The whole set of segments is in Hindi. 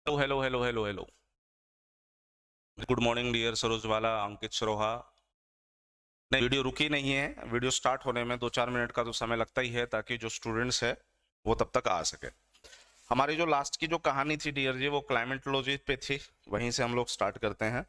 Hello hello hello hello hello. Good morning dear Sarojwala, Ankit Saroha. नहीं, वीडियो रुकी नहीं है। वीडियो स्टार्ट होने में 2-4 मिनट का तो समय लगता ही है, ताकि जो स्टूडेंट्स है वो तब तक आ सके। हमारी जो लास्ट की जो कहानी थी डियर जी, वो क्लाइमेटोलॉजी पे थी। वहीं से हम लोग स्टार्ट करते हैं।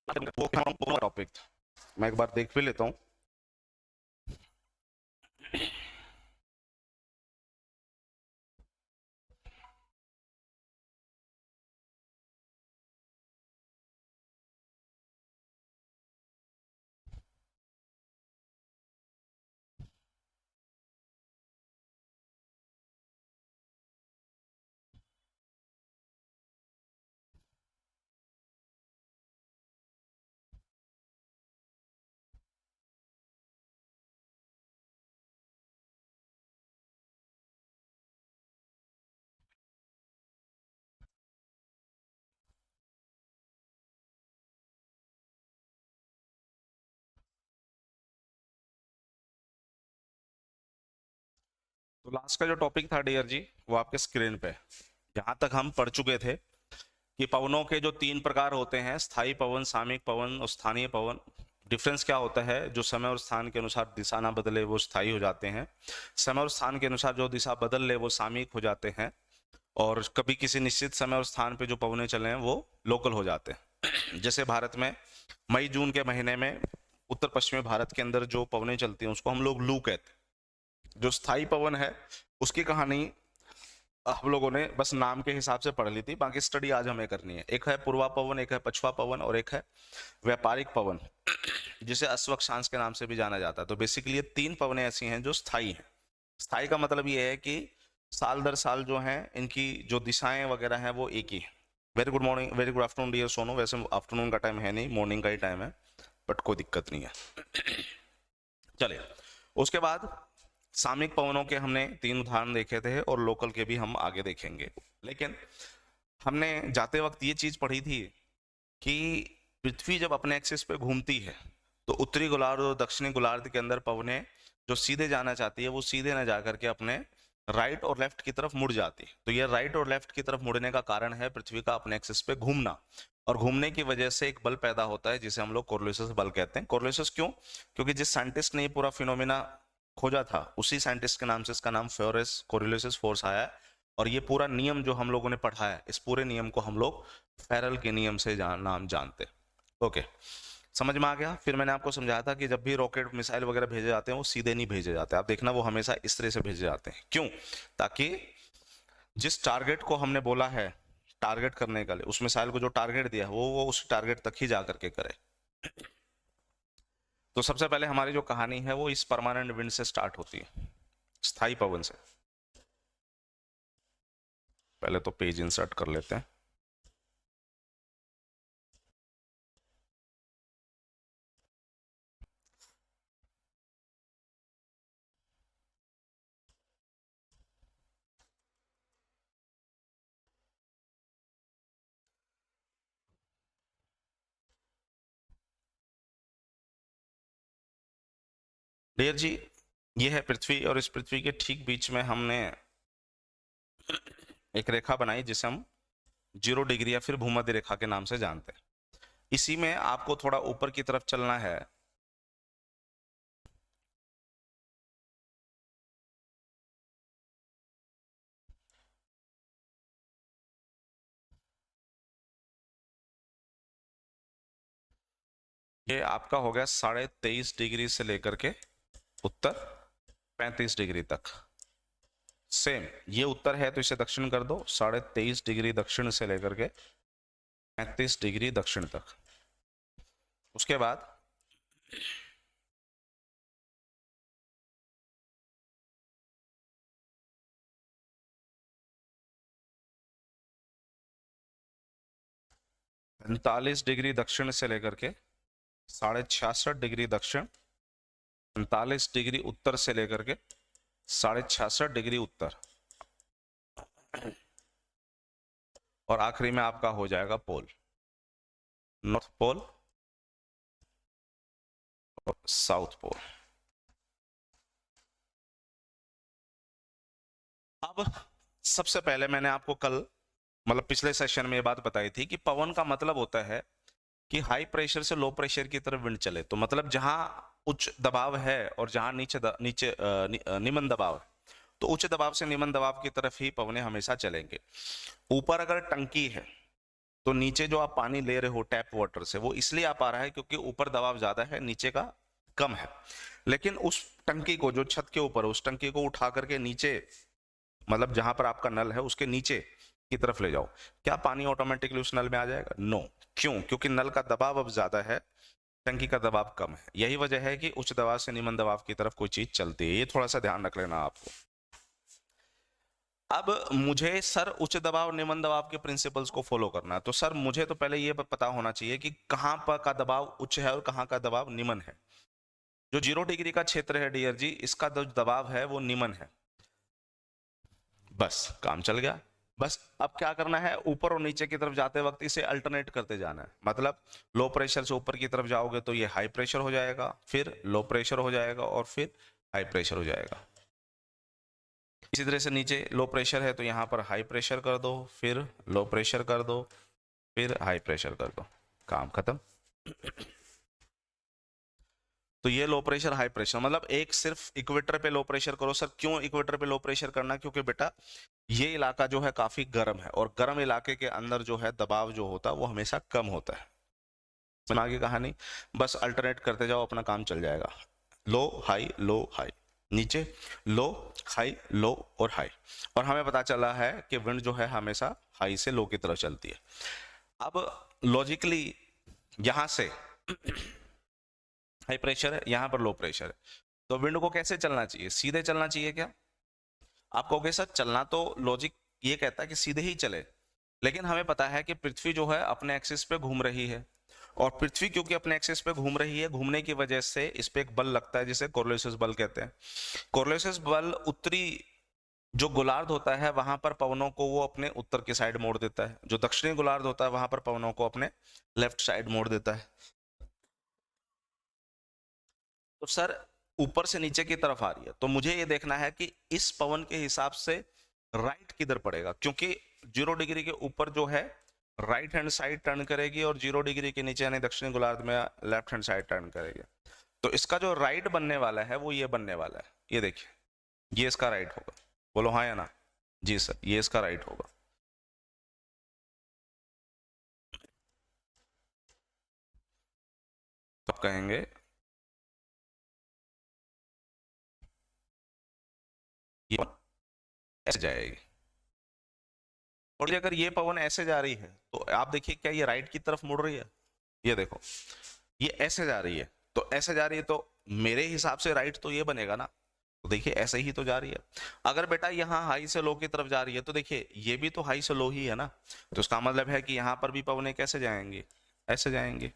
वो टॉपिक मैं एक बार देख भी लेता हूँ। तो लास्ट का जो टॉपिक था डियर जी, वो आपके स्क्रीन पे। जहां तक हम पढ़ चुके थे कि पवनों के जो 3 प्रकार होते हैं, स्थायी पवन, सामयिक पवन और स्थानीय पवन। डिफरेंस क्या होता है? जो समय और स्थान के अनुसार दिशा ना बदले वो स्थायी हो जाते हैं। समय और स्थान के अनुसार जो दिशा बदल ले वो सामयिक हो जाते हैं। और कभी किसी निश्चित समय और स्थान पे जो पवनें चले हैं वो लोकल हो जाते हैं। जैसे भारत में मई जून के महीने में उत्तर पश्चिमी भारत के अंदर जो पवनें चलती हैं उसको हम लोग लू कहते हैं। जो स्थायी पवन है उसकी कहानी हम लोगों ने बस नाम के हिसाब से पढ़ ली थी, बाकी स्टडी आज हमें करनी है। एक है पूर्वा पवन, एक है पछवा पवन और एक है व्यापारिक पवन, जिसे अश्वक्षांश के नाम से भी जाना जाता है। तो बेसिकली ये 3 पवनें ऐसी हैं जो स्थायी हैं। स्थायी का मतलब ये है कि साल दर साल जो है इनकी जो दिशाएं वगैरह हैं वो एक ही है। Very good morning, very good afternoon dear Sonu. वैसे आफ्टरनून का टाइम है नहीं, मॉर्निंग का ही टाइम है, बट कोई दिक्कत नहीं है। चलिए, उसके बाद सामयिक पवनों के हमने 3 उदाहरण देखे थे और लोकल के भी हम आगे देखेंगे। लेकिन हमने जाते वक्त ये चीज पढ़ी थी कि पृथ्वी जब अपने एक्सिस पे घूमती है तो उत्तरी गोलार्ध और दक्षिणी गोलार्ध के अंदर पवनें जो सीधे जाना चाहती है वो सीधे ना जाकर के अपने राइट और लेफ्ट की तरफ मुड़ जाती है। तो ये राइट और लेफ्ट की तरफ मुड़ने का कारण है पृथ्वी का अपने एक्सिस पे घूमना। और घूमने की वजह से एक बल पैदा होता है जिसे हम लोग कोरियोलिस बल कहते हैं। कोरियोलिस क्यों? क्योंकि जिस साइंटिस्ट ने ये पूरा फिनोमिना खोजा था उसी साइंटिस्ट के नाम से इसका नाम फ्योरेस कोरियोलिस फोर्स आया है। और ये पूरा नियम जो हम लोगों ने पढ़ा है, इस पूरे नियम को हम लोग फेरल के नियम से नाम जानते हैं। ओके, समझ में आ गया? फिर मैंने आपको समझाया था कि जब भी रॉकेट मिसाइल वगैरह भेजे जाते हैं वो सीधे नहीं भेजे जाते। आप देखना वो हमेशा इस तरह से भेजे जाते हैं। क्यों? ताकि जिस टारगेट को हमने बोला है टारगेट करने के लिए, उस मिसाइल को जो टारगेट दिया है वो उस टारगेट तक ही जा करके करे। तो सबसे पहले हमारी जो कहानी है वो इस परमानेंट विंड से स्टार्ट होती है, स्थायी पवन से। पहले तो पेज इंसर्ट कर लेते हैं। डियर जी, ये है पृथ्वी और इस पृथ्वी के ठीक बीच में हमने एक रेखा बनाई जिसे हम 0 डिग्री या फिर भूमध्य रेखा के नाम से जानते हैं। इसी में आपको थोड़ा ऊपर की तरफ चलना है। ये आपका हो गया 23.5 डिग्री से लेकर के उत्तर 35 डिग्री तक। सेम ये उत्तर है तो इसे दक्षिण कर दो, 23.5 डिग्री दक्षिण से लेकर के 35 डिग्री दक्षिण तक। उसके बाद पैंतालीस डिग्री दक्षिण से लेकर के 66.5 डिग्री दक्षिण, 45 डिग्री उत्तर से लेकर के 66.5 डिग्री उत्तर, और आखिरी में आपका हो जाएगा पोल, नॉर्थ पोल और साउथ पोल। अब सबसे पहले मैंने आपको कल मतलब पिछले सेशन में ये बात बताई थी कि पवन का मतलब होता है कि हाई प्रेशर से लो प्रेशर की तरफ विंड चले। तो मतलब जहां उच्च दबाव है और जहां निम्न दबाव है, तो उच्च दबाव से निम्न दबाव की तरफ ही पवनें हमेशा चलेंगे। ऊपर अगर टंकी है तो नीचे जो आप पानी ले रहे हो टैप वाटर से, वो इसलिए आ पा रहा है क्योंकि ऊपर दबाव ज्यादा है, नीचे का कम है। लेकिन उस टंकी को, जो छत के ऊपर, उस टंकी को उठा करके नीचे, मतलब जहां पर आपका नल है उसके नीचे की तरफ ले जाओ, क्या पानी ऑटोमेटिकली उस नल में आ जाएगा? नो। क्यों? क्योंकि नल का दबाव अब ज्यादा है, टंकी का दबाव कम है। यही वजह है कि उच्च दबाव से निम्न दबाव की तरफ कोई चीज चलती है। ये थोड़ा सा ध्यान रख लेना आपको। अब मुझे सर उच्च दबाव निम्न दबाव के प्रिंसिपल्स को फॉलो करना है, तो सर मुझे तो पहले ये पता होना चाहिए कि कहां पर का दबाव उच्च है और कहां का दबाव निम्न है। जो 0 डिग्री का क्षेत्र है डियर जी, इसका जो दबाव है वो निम्न है। बस काम चल गया। बस अब क्या करना है, ऊपर और नीचे की तरफ जाते वक्त इसे अल्टरनेट करते जाना है। मतलब लो प्रेशर से ऊपर की तरफ जाओगे तो ये हाई प्रेशर हो जाएगा, फिर लो प्रेशर हो जाएगा और फिर हाई प्रेशर हो जाएगा। इसी तरह से नीचे लो प्रेशर है तो यहाँ पर हाई प्रेशर कर दो, फिर लो प्रेशर कर दो, फिर हाई प्रेशर कर दो, काम खत्म। तो ये लो प्रेशर हाई प्रेशर, मतलब एक सिर्फ इक्वेटर पे लो प्रेशर करो। सर क्यों इक्वेटर पे लो प्रेशर करना? क्योंकि बेटा ये इलाका जो है काफी गर्म है और गर्म इलाके के अंदर जो है दबाव जो होता है वो हमेशा कम होता है। सुना की कहानी, बस अल्टरनेट करते जाओ, अपना काम चल जाएगा। लो हाई, नीचे लो हाई, लो और हाई। और हमें पता चला है कि विंड जो है हमेशा हाई से लो की तरफ चलती है। अब लॉजिकली यहां से हाई प्रेशर है, यहां पर लो प्रेशर है, तो विंड को कैसे चलना चाहिए? सीधे चलना चाहिए क्या? आप कहोगे सर चलना तो लॉजिक ये कहता है कि सीधे ही चले, लेकिन हमें पता है कि पृथ्वी जो है अपने एक्सिस पे घूम रही है, और पृथ्वी क्योंकि अपने एक्सिस पे घूम रही है, घूमने की वजह से इस पे एक बल लगता है जिसे कोरलेसिस बल कहते हैं। कोरलेसिस बल उत्तरी जो गोलार्ध होता है वहां पर पवनों को वो अपने उत्तर की साइड मोड़ देता है, जो दक्षिणी गोलार्ध होता है वहां पर पवनों को अपने लेफ्ट साइड मोड़ देता है। तो सर ऊपर से नीचे की तरफ आ रही है, तो मुझे ये देखना है कि इस पवन के हिसाब से राइट किधर पड़ेगा, क्योंकि 0 डिग्री के ऊपर जो है राइट हैंड साइड टर्न करेगी और 0 डिग्री के नीचे यानी दक्षिणी गोलार्ध में लेफ्ट हैंड साइड टर्न करेगी। तो इसका जो राइट बनने वाला है वो ये बनने वाला है, ये देखिए, ये इसका राइट होगा। बोलो हाँ या ना? जी सर, ये इसका राइट होगा। आप कहेंगे ये ऐसे जाएगी, और अगर ये पवन ऐसे जा रही है तो आप देखिए क्या ये राइट की तरफ मुड़ रही है? ये देखो, ये ऐसे जा रही है, तो ऐसे जा रही है तो मेरे हिसाब से राइट तो ये बनेगा ना। तो देखिए ऐसे ही तो जा रही है। अगर बेटा यहाँ हाई से लो की तरफ जा रही है तो देखिए ये भी तो हाई से लो ही है ना, तो इसका मतलब है कि यहाँ पर भी पवनें कैसे जाएंगी? ऐसे जाएंगे।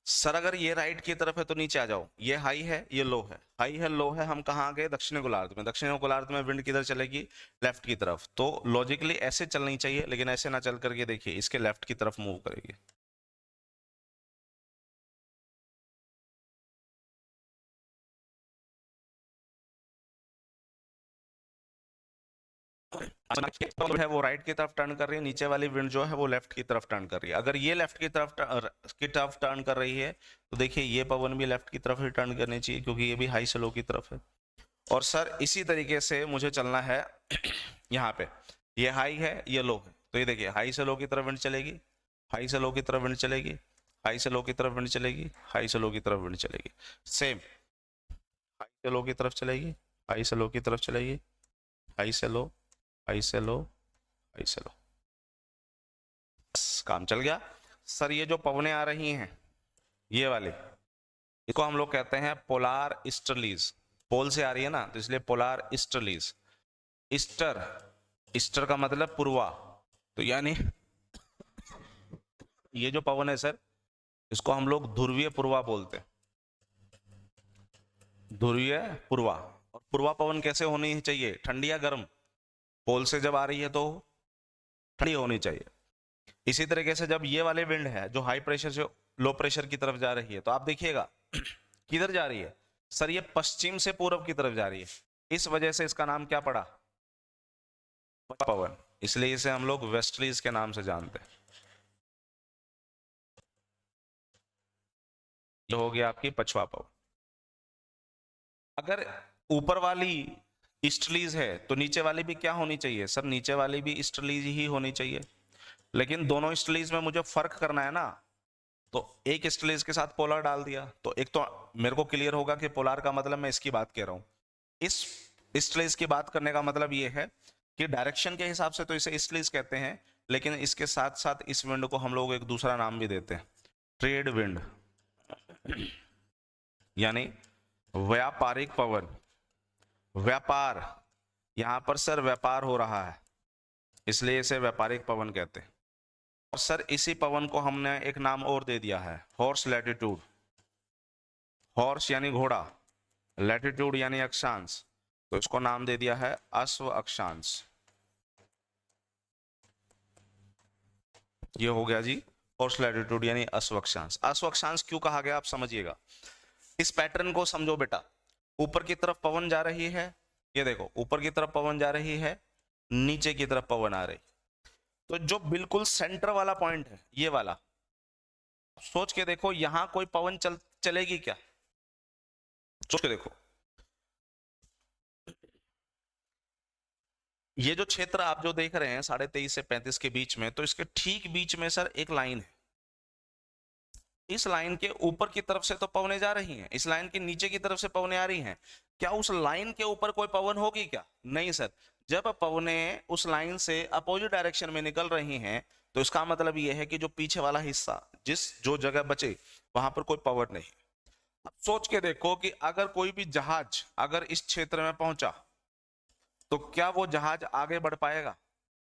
सर अगर ये राइट की तरफ है तो नीचे आ जाओ, ये हाई है ये लो है, हाई है लो है, हम कहाँ आ गए? दक्षिणी गोलार्ध में। दक्षिणी गोलार्ध में विंड किधर चलेगी? लेफ्ट की तरफ। तो लॉजिकली ऐसे चलनी चाहिए, लेकिन ऐसे ना चल करके देखिए इसके लेफ्ट की तरफ मूव करेगी। है वो राइट की तरफ टर्न कर रही है, नीचे वाली विंड जो है वो लेफ्ट की तरफ टर्न कर रही है। अगर ये लेफ्ट की तरफ टर्न कर रही है तो देखिए ये पवन भी लेफ्ट की तरफ ही टर्न करनी चाहिए, क्योंकि ये भी हाई से लो की तरफ है। और सर इसी तरीके से मुझे चलना है यहाँ पे। ये हाई है, ये लो है, तो ये देखिए हाई से लो की तरफ विंड चलेगी, हाई से लो की तरफ विंड चलेगी, हाई से लो की तरफ विंड चलेगी, हाई से लो की तरफ विंड चलेगी। सेम, हाई से लो की तरफ चलेगी, हाई से लो की तरफ चलेगी, हाई से लो, हाई से लो, हाई से लो, बस काम चल गया। सर ये जो पवनें आ रही हैं ये वाले, इसको हम लोग कहते हैं पोलार ईस्टर्लीज। पोल से आ रही है ना, तो इसलिए पोलार ईस्टर्लीज। ईस्टर, ईस्टर का मतलब पूर्वा, तो यानी ये जो पवन है सर, इसको हम लोग ध्रुवीय पूर्वा बोलते हैं, ध्रुवीय पूर्वा। और पूर्वा पवन कैसे होनी चाहिए, ठंडी या गर्म? पोल से जब आ रही है तो ठंडी होनी चाहिए। इसी तरीके से जब ये वाले विंड है जो हाई प्रेशर से लो प्रेशर की तरफ जा रही है, तो आप देखिएगा किधर जा रही है सर, ये पश्चिम से पूर्व की तरफ जा रही है, इस वजह से इसका नाम क्या पड़ा, पवन, इसलिए इसे हम लोग वेस्टलीज के नाम से जानते हैं। ये हो गया आपकी पछवा पवन। अगर ऊपर वाली ईस्टलीज है तो नीचे वाली भी क्या होनी चाहिए सर, नीचे वाली भी ईस्टलीज ही होनी चाहिए। लेकिन दोनों ईस्टलीज में मुझे फर्क करना है ना, तो एक ईस्टलीज के साथ पोलर डाल दिया, तो एक तो मेरे को क्लियर होगा कि पोलर का मतलब मैं इसकी बात कह रहा हूं। इस ईस्टलीज की बात करने का मतलब ये है कि डायरेक्शन के हिसाब से तो इसे ईस्टलीज कहते हैं, लेकिन इसके साथ साथ इस विंड को हम लोग एक दूसरा नाम भी देते हैं, ट्रेड विंड, यानी व्यापारिक पवन। व्यापार, यहां पर सर व्यापार हो रहा है, इसलिए इसे व्यापारिक पवन कहते हैं। और सर इसी पवन को हमने एक नाम और दे दिया है, हॉर्स लैटिट्यूड। हॉर्स यानी घोड़ा, लैटिट्यूड यानी अक्षांश, तो इसको नाम दे दिया है अश्व अक्षांश। ये हो गया जी हॉर्स लैटिट्यूड यानी अश्व अक्षांश। अश्व अक्षांश क्यों कहा गया आप समझिएगा, इस पैटर्न को समझो बेटा। ऊपर की तरफ पवन जा रही है, ये देखो ऊपर की तरफ पवन जा रही है, नीचे की तरफ पवन आ रही, तो जो बिल्कुल सेंटर वाला पॉइंट है ये वाला, सोच के देखो यहां कोई पवन चलेगी क्या, सोच के देखो। ये जो क्षेत्र आप जो देख रहे हैं 23.5 से 35 के बीच में, तो इसके ठीक बीच में सर एक लाइन है, इस लाइन के ऊपर की तरफ से तो पवनें जा रही हैं, इस लाइन के नीचे की तरफ से पवनें आ रही हैं, क्या उस लाइन के ऊपर कोई पवन होगी क्या, नहीं सर। जब पवनें उस लाइन से अपोजिट डायरेक्शन में निकल रही हैं, तो इसका मतलब यह है कि जो पीछे वाला हिस्सा, जो जगह बचे वहां पर कोई पवन नहीं। अब सोच के देखो कि अगर कोई भी जहाज अगर इस क्षेत्र में पहुंचा, तो क्या वो जहाज आगे बढ़ पाएगा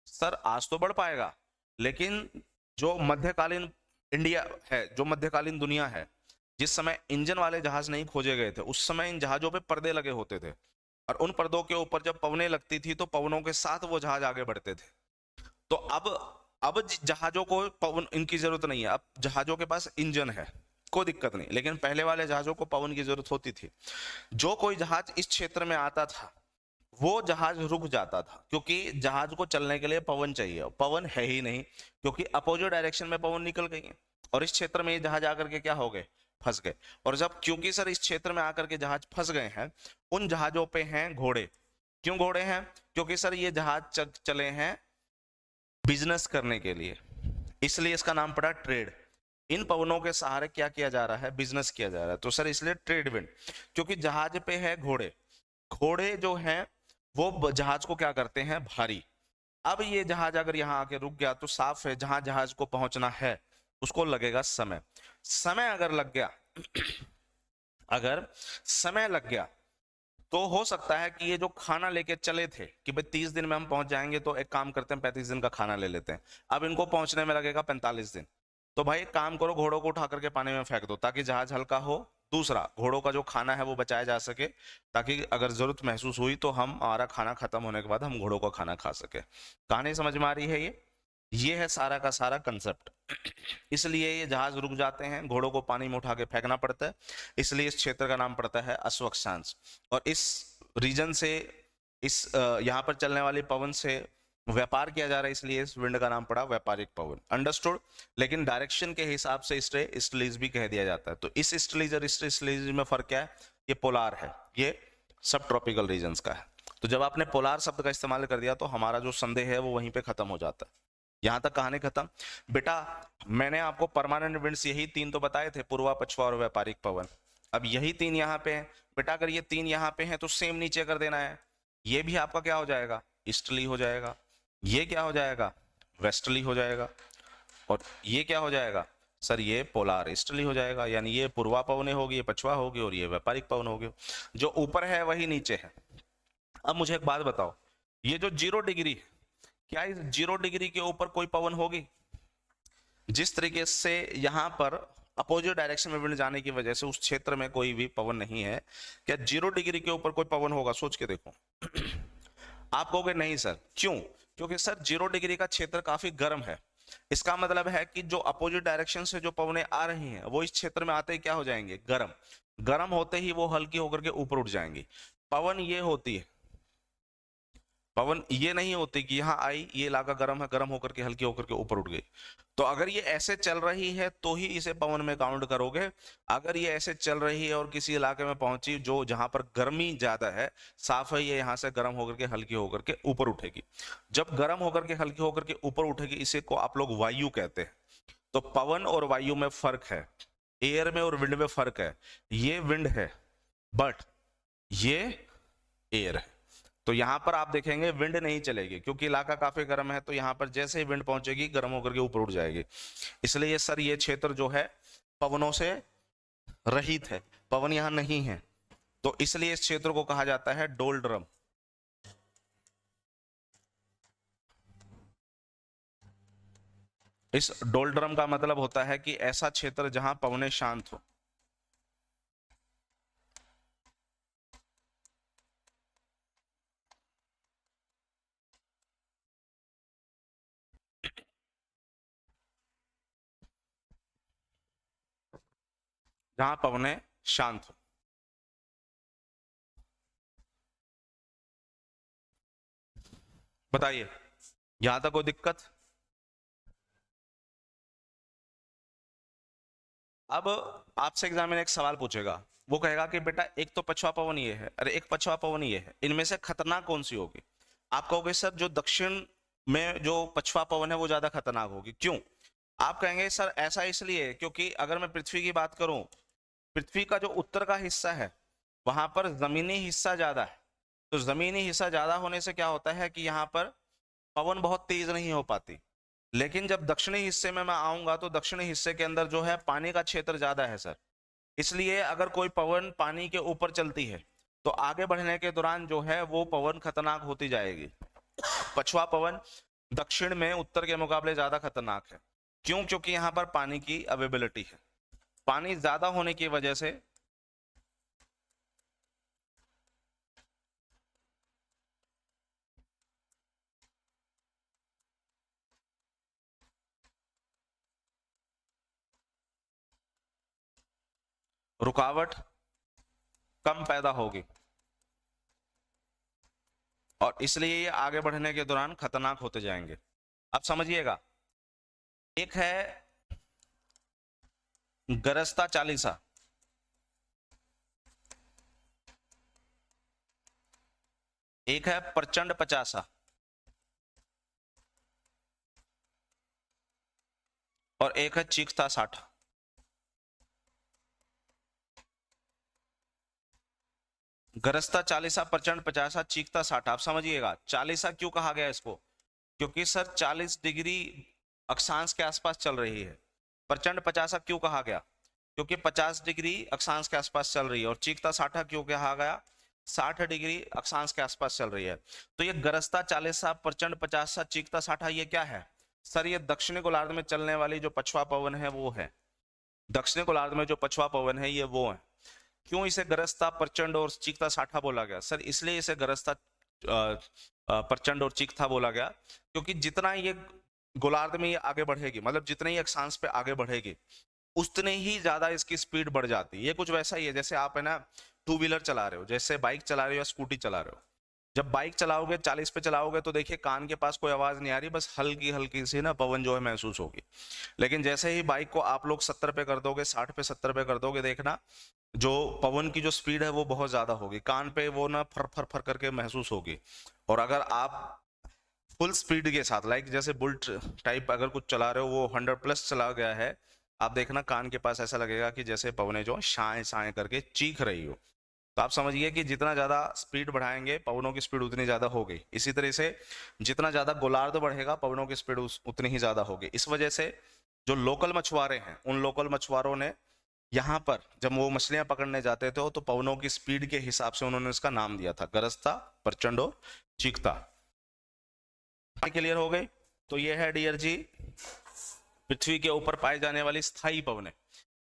सर, आज तो बढ़ पाएगा, लेकिन जो मध्यकालीन इंडिया है, जो मध्यकालीन दुनिया है, जिस समय इंजन वाले जहाज नहीं खोजे गए थे, उस समय इन जहाजों पे पर्दे लगे होते थे, और उन पर्दों के ऊपर जब पवनें लगती थी तो पवनों के साथ वो जहाज आगे बढ़ते थे। तो अब जहाजों को पवन इनकी जरूरत नहीं है, अब जहाजों के पास इंजन है, कोई दिक्कत नहीं, लेकिन पहले वाले जहाजों को पवन की जरूरत होती थी। जो कोई जहाज इस क्षेत्र में आता था वो जहाज रुक जाता था, क्योंकि जहाज को चलने के लिए पवन चाहिए, पवन है ही नहीं, क्योंकि अपोजिट डायरेक्शन में पवन निकल गई है, और इस क्षेत्र में ये जहाज आकर के क्या हो गए, फंस गए। और जब क्योंकि सर इस क्षेत्र में आकर के जहाज फंस गए हैं, उन जहाजों पे हैं घोड़े। क्यों घोड़े हैं, क्योंकि सर ये जहाज चले हैं बिजनेस करने के लिए, इसलिए इसका नाम पड़ा ट्रेड। इन पवनों के सहारे क्या किया जा रहा है, बिजनेस किया जा रहा है, तो सर इसलिए ट्रेड विंड। क्योंकि जहाज पे है घोड़े, घोड़े जो हैं वो जहाज को क्या करते हैं, भारी। अब ये जहाज अगर यहाँ आके रुक गया तो साफ है जहां जहाज को पहुंचना है उसको लगेगा समय। समय अगर लग गया अगर समय लग गया तो हो सकता है कि ये जो खाना लेके चले थे कि भाई 30 दिन में हम पहुंच जाएंगे, तो एक काम करते हैं 35 दिन का खाना ले लेते हैं, अब इनको पहुंचने में लगेगा 45 दिन। तो भाई एक काम करो, घोड़ों को उठा करके पानी में फेंक दो ताकि जहाज हल्का हो, दूसरा घोड़ों का जो खाना है वो बचाया जा सके, ताकि अगर जरूरत महसूस हुई तो हमारा खाना खत्म होने के बाद हम घोड़ों का खाना खा सके। कहानी समझ में आ रही है? ये है सारा का सारा कंसेप्ट। इसलिए ये जहाज रुक जाते हैं, घोड़ों को पानी में उठा के फेंकना पड़ता है, इसलिए इस क्षेत्र का नाम पड़ता है अश्व अक्षांश। और इस रीजन से इस यहाँ पर चलने वाले पवन से व्यापार किया जा रहा है, इसलिए इस विंड का नाम पड़ा व्यापारिक पवन। अंडरस्टूड? लेकिन डायरेक्शन के हिसाब से इसे ईस्टर्लीज भी कह दिया जाता है। तो इस ईस्टर्लीज और ईस्टर्लीज में फर्क क्या है, ये पोलार है, ये सब ट्रॉपिकल रीजन्स का है। तो जब आपने पोलार शब्द का इस्तेमाल कर दिया तो हमारा जो संदेह है वो वहीं पे खत्म हो जाता है। यहां तक कहानी खत्म। बेटा मैंने आपको परमानेंट विंड्स यही तीन तो बताए थे, पूर्वा, पछुआ और व्यापारिक पवन। अब यही तीन यहाँ पे हैं बेटा, अगर ये तीन यहाँ पे हैं तो सेम नीचे कर देना है। ये भी आपका क्या हो जाएगा, ईस्टर्ली हो जाएगा। ये क्या हो जाएगा, वेस्टर्ली हो जाएगा। और ये क्या हो जाएगा सर, ये पोलार ईस्टर्ली हो जाएगा। यानी ये पूर्वा पवन होगी, ये पछुआ होगी और ये व्यापारिक पवन होगी। जो ऊपर है वही नीचे है। अब मुझे एक बात बताओ, ये जो 0 डिग्री, क्या इस 0 डिग्री के ऊपर कोई पवन होगी? जिस तरीके से यहां पर अपोजिट डायरेक्शन में विंड जाने की वजह से उस क्षेत्र में कोई भी पवन नहीं है, क्या 0 डिग्री के ऊपर कोई पवन होगा? सोच के देखो। आप कहोगे नहीं सर, क्यों? क्योंकि सर 0 डिग्री का क्षेत्र काफी गर्म है। इसका मतलब है कि जो अपोजिट डायरेक्शन से जो पवनें आ रही हैं वो इस क्षेत्र में आते ही क्या हो जाएंगे, गर्म। गर्म होते ही वो हल्की होकर के ऊपर उठ जाएंगी। पवन ये होती है, पवन ये नहीं होती कि यहाँ आई, ये इलाका गर्म है, गर्म होकर के हल्की होकर के ऊपर उठ गई। तो अगर ये ऐसे चल रही है तो ही इसे पवन में काउंट करोगे। अगर ये ऐसे चल रही है और किसी इलाके में पहुंची जो जहां पर गर्मी ज्यादा है, साफ है ये यहाँ से गर्म होकर के हल्की होकर के ऊपर उठेगी। जब गर्म होकर के हल्की होकर के ऊपर उठेगी, इसे को आप लोग वायु कहते हैं। तो पवन और वायु में फर्क है, एयर में और विंड में फर्क है। ये विंड है बट ये एयर है। तो यहां पर आप देखेंगे विंड नहीं चलेगी क्योंकि इलाका काफी गर्म है। तो यहां पर जैसे ही विंड पहुंचेगी गर्म होकर के ऊपर उठ जाएगी। इसलिए सर ये क्षेत्र जो है पवनों से रहित है, पवन यहां नहीं है। तो इसलिए इस क्षेत्र को कहा जाता है डोल्ड्रम। इस डोल्ड्रम का मतलब होता है कि ऐसा क्षेत्र जहां पवनें शांत हो। जहां पवनें शांत हो। बताइए यहां तक कोई दिक्कत? अब आपसे एग्जाम में एक सवाल पूछेगा, वो कहेगा कि बेटा एक तो पछुआ पवन ये है, अरे एक पछुआ पवन ये है, इनमें से खतरनाक कौन सी होगी? आप कहोगे सर जो दक्षिण में जो पछुआ पवन है वो ज्यादा खतरनाक होगी। क्यों? आप कहेंगे सर ऐसा इसलिए क्योंकि अगर मैं पृथ्वी की बात करूं, पृथ्वी का जो उत्तर का हिस्सा है वहां पर जमीनी हिस्सा ज्यादा है। तो जमीनी हिस्सा ज्यादा होने से क्या होता है कि यहाँ पर पवन बहुत तेज नहीं हो पाती। लेकिन जब दक्षिणी हिस्से में मैं आऊंगा तो दक्षिणी हिस्से के अंदर जो है पानी का क्षेत्र ज्यादा है सर। इसलिए अगर कोई पवन पानी के ऊपर चलती है तो आगे बढ़ने के दौरान जो है वो पवन खतरनाक होती जाएगी। पछुआ पवन दक्षिण में उत्तर के मुकाबले ज्यादा खतरनाक है। क्यों? क्योंकि यहाँ पर पानी की अवेलेबिलिटी है। पानी ज्यादा होने की वजह से रुकावट कम पैदा होगी और इसलिए ये आगे बढ़ने के दौरान खतरनाक होते जाएंगे। अब समझिएगा, एक है गरजता चालीसा, एक है प्रचंड पचासा और एक है चीखता साठा। गरजता चालीसा, प्रचंड पचासा, चीखता साठा। आप समझिएगा चालीसा क्यों कहा गया इसको, क्योंकि सर 40 डिग्री अक्षांश के आसपास चल रही है। प्रचंड पचासा क्यों कहा गया, क्योंकि 50 डिग्री अक्षांश के आसपास चल रही है। और चीखता साठा क्यों कहा गया, 60 डिग्री अक्षांश के आसपास चल रही है। तो ये गरजता चालीसा, प्रचंड पचासा, चीखता साठा ये क्या है सर? ये दक्षिणी गोलार्ध में चलने वाली जो पछुआ पवन है वो है। दक्षिणी गोलार्ध में जो पछुआ पवन है ये वो है। क्यों इसे गरजता, प्रचंड और चीखता साठा बोला गया सर? इसलिए इसे गरजता प्रचंड और चीखता बोला गया क्योंकि जितना ये गोलार्ध में ये आगे बढ़ेगी, मतलब जितने ही अक्षांश पे आगे बढ़ेगी उतने ही ज्यादा इसकी स्पीड बढ़ जाती है। ये कुछ वैसा ही है जैसे आप है ना 2 व्हीलर चला रहे हो, जैसे बाइक चला रहे हो या स्कूटी चला रहे हो। जब बाइक चलाओगे 40 पे चलाओगे तो देखिए कान के पास कोई आवाज नहीं आ रही, बस हल्की हल्की सी ना पवन जो है महसूस होगी। लेकिन जैसे ही बाइक को आप लोग 70 पे कर दोगे, 60 पे 70 पे कर दोगे, देखना जो पवन की जो स्पीड है वो बहुत ज्यादा होगी, कान पे वो ना फर फर फर करके महसूस होगी। और अगर आप फुल स्पीड के साथ, लाइक जैसे बुलेट टाइप अगर कुछ चला रहे हो, वो 100+ चला गया है, आप देखना कान के पास ऐसा लगेगा कि जैसे पवने जो शाएं शाएं करके चीख रही हो। तो आप समझिए कि जितना ज्यादा स्पीड बढ़ाएंगे पवनों की स्पीड उतनी ज्यादा होगी। इसी तरह से जितना ज्यादा गोलार्ध बढ़ेगा पवनों की स्पीड उतनी ही ज्यादा होगी। इस वजह से जो लोकल मछुआरे हैं, उन लोकल मछुआरों ने यहाँ पर जब वो मछलियां पकड़ने जाते थे तो पवनों की स्पीड के हिसाब से उन्होंने इसका नाम दिया था, गरजता, प्रचंड और चीखता। क्लियर हो गई? तो ये है डियर जी पृथ्वी के ऊपर पाई जाने वाली स्थायी पवनें।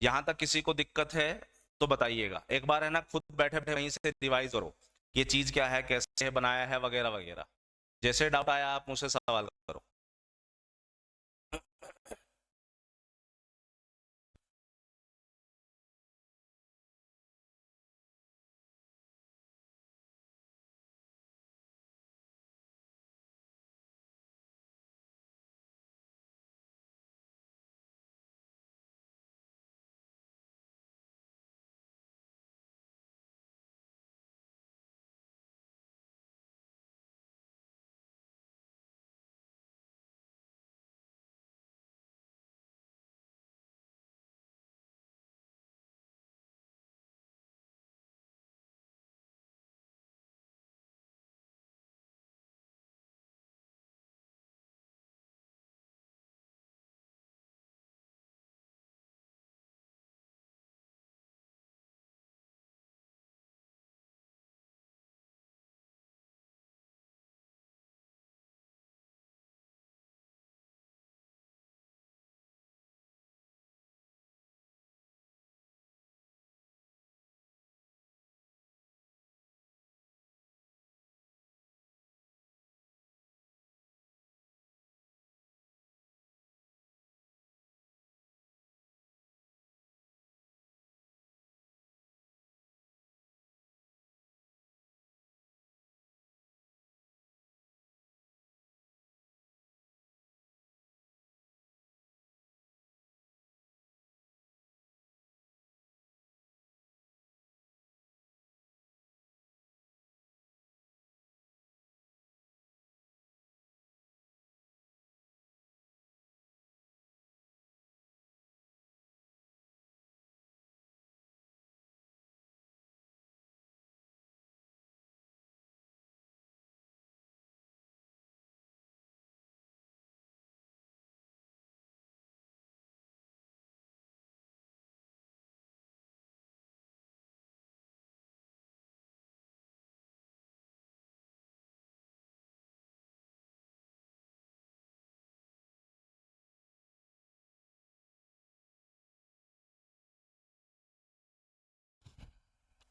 यहां तक किसी को दिक्कत है तो बताइएगा, एक बार है ना खुद बैठे बैठे वहीं से रिवाइज करो ये चीज क्या है, कैसे बनाया है, वगैरह वगैरह। जैसे डाउट आया आप मुझसे सवाल करो।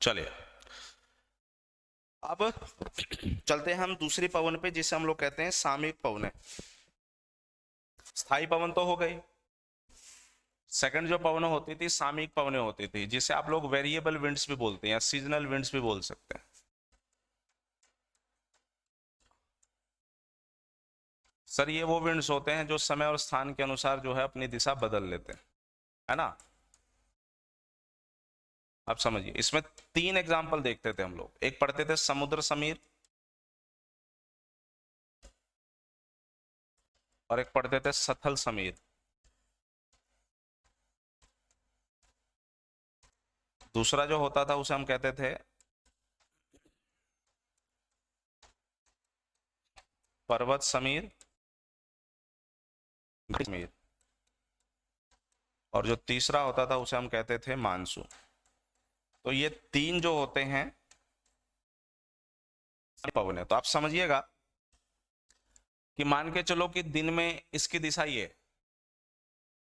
चलिए अब चलते हैं हम दूसरी पवन पे, जिसे हम लोग कहते हैं सामयिक पवनें। स्थायी पवन तो हो गई। सेकंड जो पवनें होती थी सामयिक पवनें होती थी, जिसे आप लोग वेरिएबल विंड्स भी बोलते हैं या सीजनल विंड्स भी बोल सकते हैं। सर ये वो विंड्स होते हैं जो समय और स्थान के अनुसार जो है अपनी दिशा बदल लेते हैं, है ना। आप समझिए, इसमें 3 एग्जाम्पल देखते थे हम लोग। एक पढ़ते थे समुद्र समीर, और एक पढ़ते थे सथल समीर। दूसरा जो होता था उसे हम कहते थे पर्वत समीर, समीर। और जो तीसरा होता था उसे हम कहते थे मानसून। तो ये 3 जो होते हैं पवनें। तो आप समझिएगा कि मान के चलो कि दिन में इसकी दिशा ये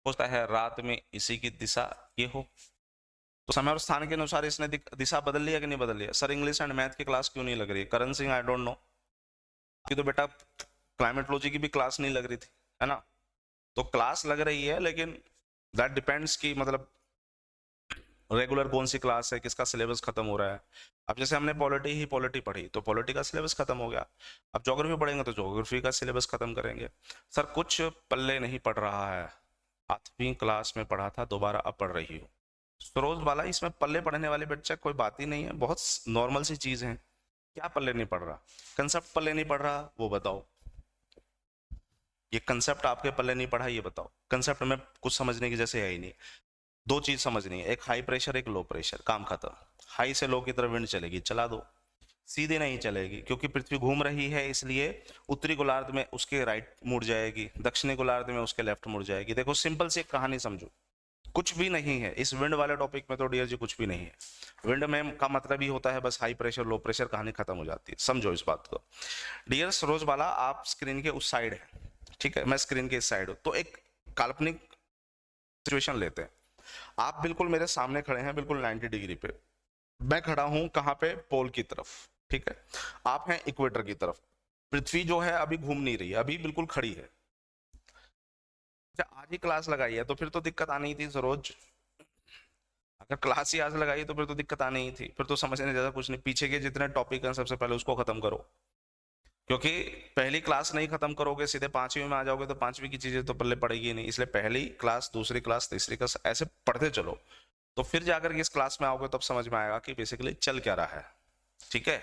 होता है, रात में इसी की दिशा ये हो, तो समय और स्थान के अनुसार इसने दिशा बदल लिया कि नहीं बदल लिया? सर इंग्लिश एंड मैथ की क्लास क्यों नहीं लग रही? Karan Singh I don't know, आपकी तो बेटा क्लाइमेटोलॉजी की भी क्लास नहीं लग रही थी, है ना। तो क्लास लग रही है, लेकिन दैट डिपेंड्स कि मतलब रेगुलर कौन सी क्लास है, किसका सिलेबस खत्म हो रहा है। अब जैसे हमने पॉलिटी पढ़ी तो पॉलिटी का सिलेबस खत्म हो गया। अब ज्योग्राफी पढ़ेंगे तो ज्योग्राफी का सिलेबस खत्म करेंगे। सर कुछ पल्ले नहीं पड़ रहा है, 8वीं क्लास में पढ़ा था, दोबारा अब पढ़ रही हूँ। सरोज बाला, इसमें पल्ले पढ़ने वाले बच्चा कोई बात ही नहीं है, बहुत नॉर्मल सी चीज है। क्या पल्ले नहीं पढ़ रहा? कंसेप्ट पल्ले नहीं पढ़ रहा, वो बताओ। ये कंसेप्ट आपके पल्ले नहीं पढ़ा, ये बताओ। कंसेप्ट में कुछ समझने की जैसे है ही नहीं। दो चीज समझनी है, एक हाई प्रेशर, एक लो प्रेशर, काम खत्म। हाई से लो की तरफ विंड चलेगी, चला दो। सीधे नहीं चलेगी, क्योंकि पृथ्वी घूम रही है, इसलिए उत्तरी गोलार्ध में उसके राइट मुड़ जाएगी, दक्षिणी गोलार्ध में उसके लेफ्ट मुड़ जाएगी। देखो सिंपल सी एक कहानी समझो, कुछ भी नहीं है इस विंड वाले टॉपिक में तो डियर जी, कुछ भी नहीं है। विंड में का मतलब ही होता है बस हाई प्रेशर लो प्रेशर, कहानी खत्म हो जाती है, समझो इस बात को। डियर सरोज बाला, आप स्क्रीन के उस साइड है, ठीक है, मैं स्क्रीन के इस साइड हूं, तो एक काल्पनिक सिचुएशन लेते हैं। आप बिल्कुल मेरे सामने खड़े हैं, बिल्कुल 90 डिग्री पे। मैं खड़ा हूं कहां पे? पोल की तरफ, ठीक है। आप हैं इक्वेटर की तरफ। पृथ्वी जो है अभी घूम नहीं रही है, अभी बिल्कुल खड़ी है। आज ही क्लास लगाई है तो फिर तो दिक्कत आनी थी सरोज। अगर क्लास ही आज लगाई तो फिर तो दिक्कत आनी ही थी, फिर तो समझने जैसा कुछ नहीं। पीछे के जितने टॉपिक हैं सबसे पहले उसको खत्म करो, क्योंकि पहली क्लास नहीं खत्म करोगे सीधे पांचवी में आ जाओगे तो पांचवी की चीजें तो पल्ले पड़ेगी नहीं। इसलिए पहली क्लास, दूसरी क्लास, तीसरी क्लास, ऐसे पढ़ते चलो, तो फिर जाकर के इस क्लास में आओगे तब समझ में आएगा कि बेसिकली चल क्या रहा है, ठीक है।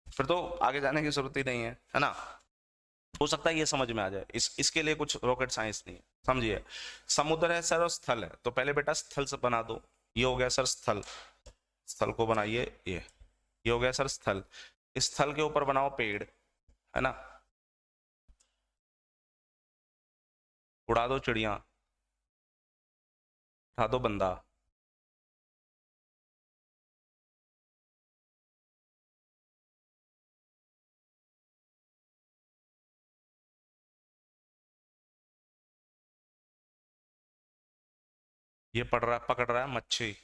फिर तो आगे जाने की जरूरत ही नहीं है ना। हो सकता है ये समझ में आ जाए, इसके लिए कुछ रॉकेट साइंस नहीं है, समझिए। समुद्र है सर और स्थल है, तो पहले बेटा स्थल से बना दो। ये हो गया सर स्थल, स्थल को बनाइए। ये हो गया सर स्थल, इस स्थल के ऊपर बनाओ पेड़, है ना। उड़ा दो चिड़िया, उठा दो बंदा। ये पड़ रहा, पकड़ रहा है मच्छी।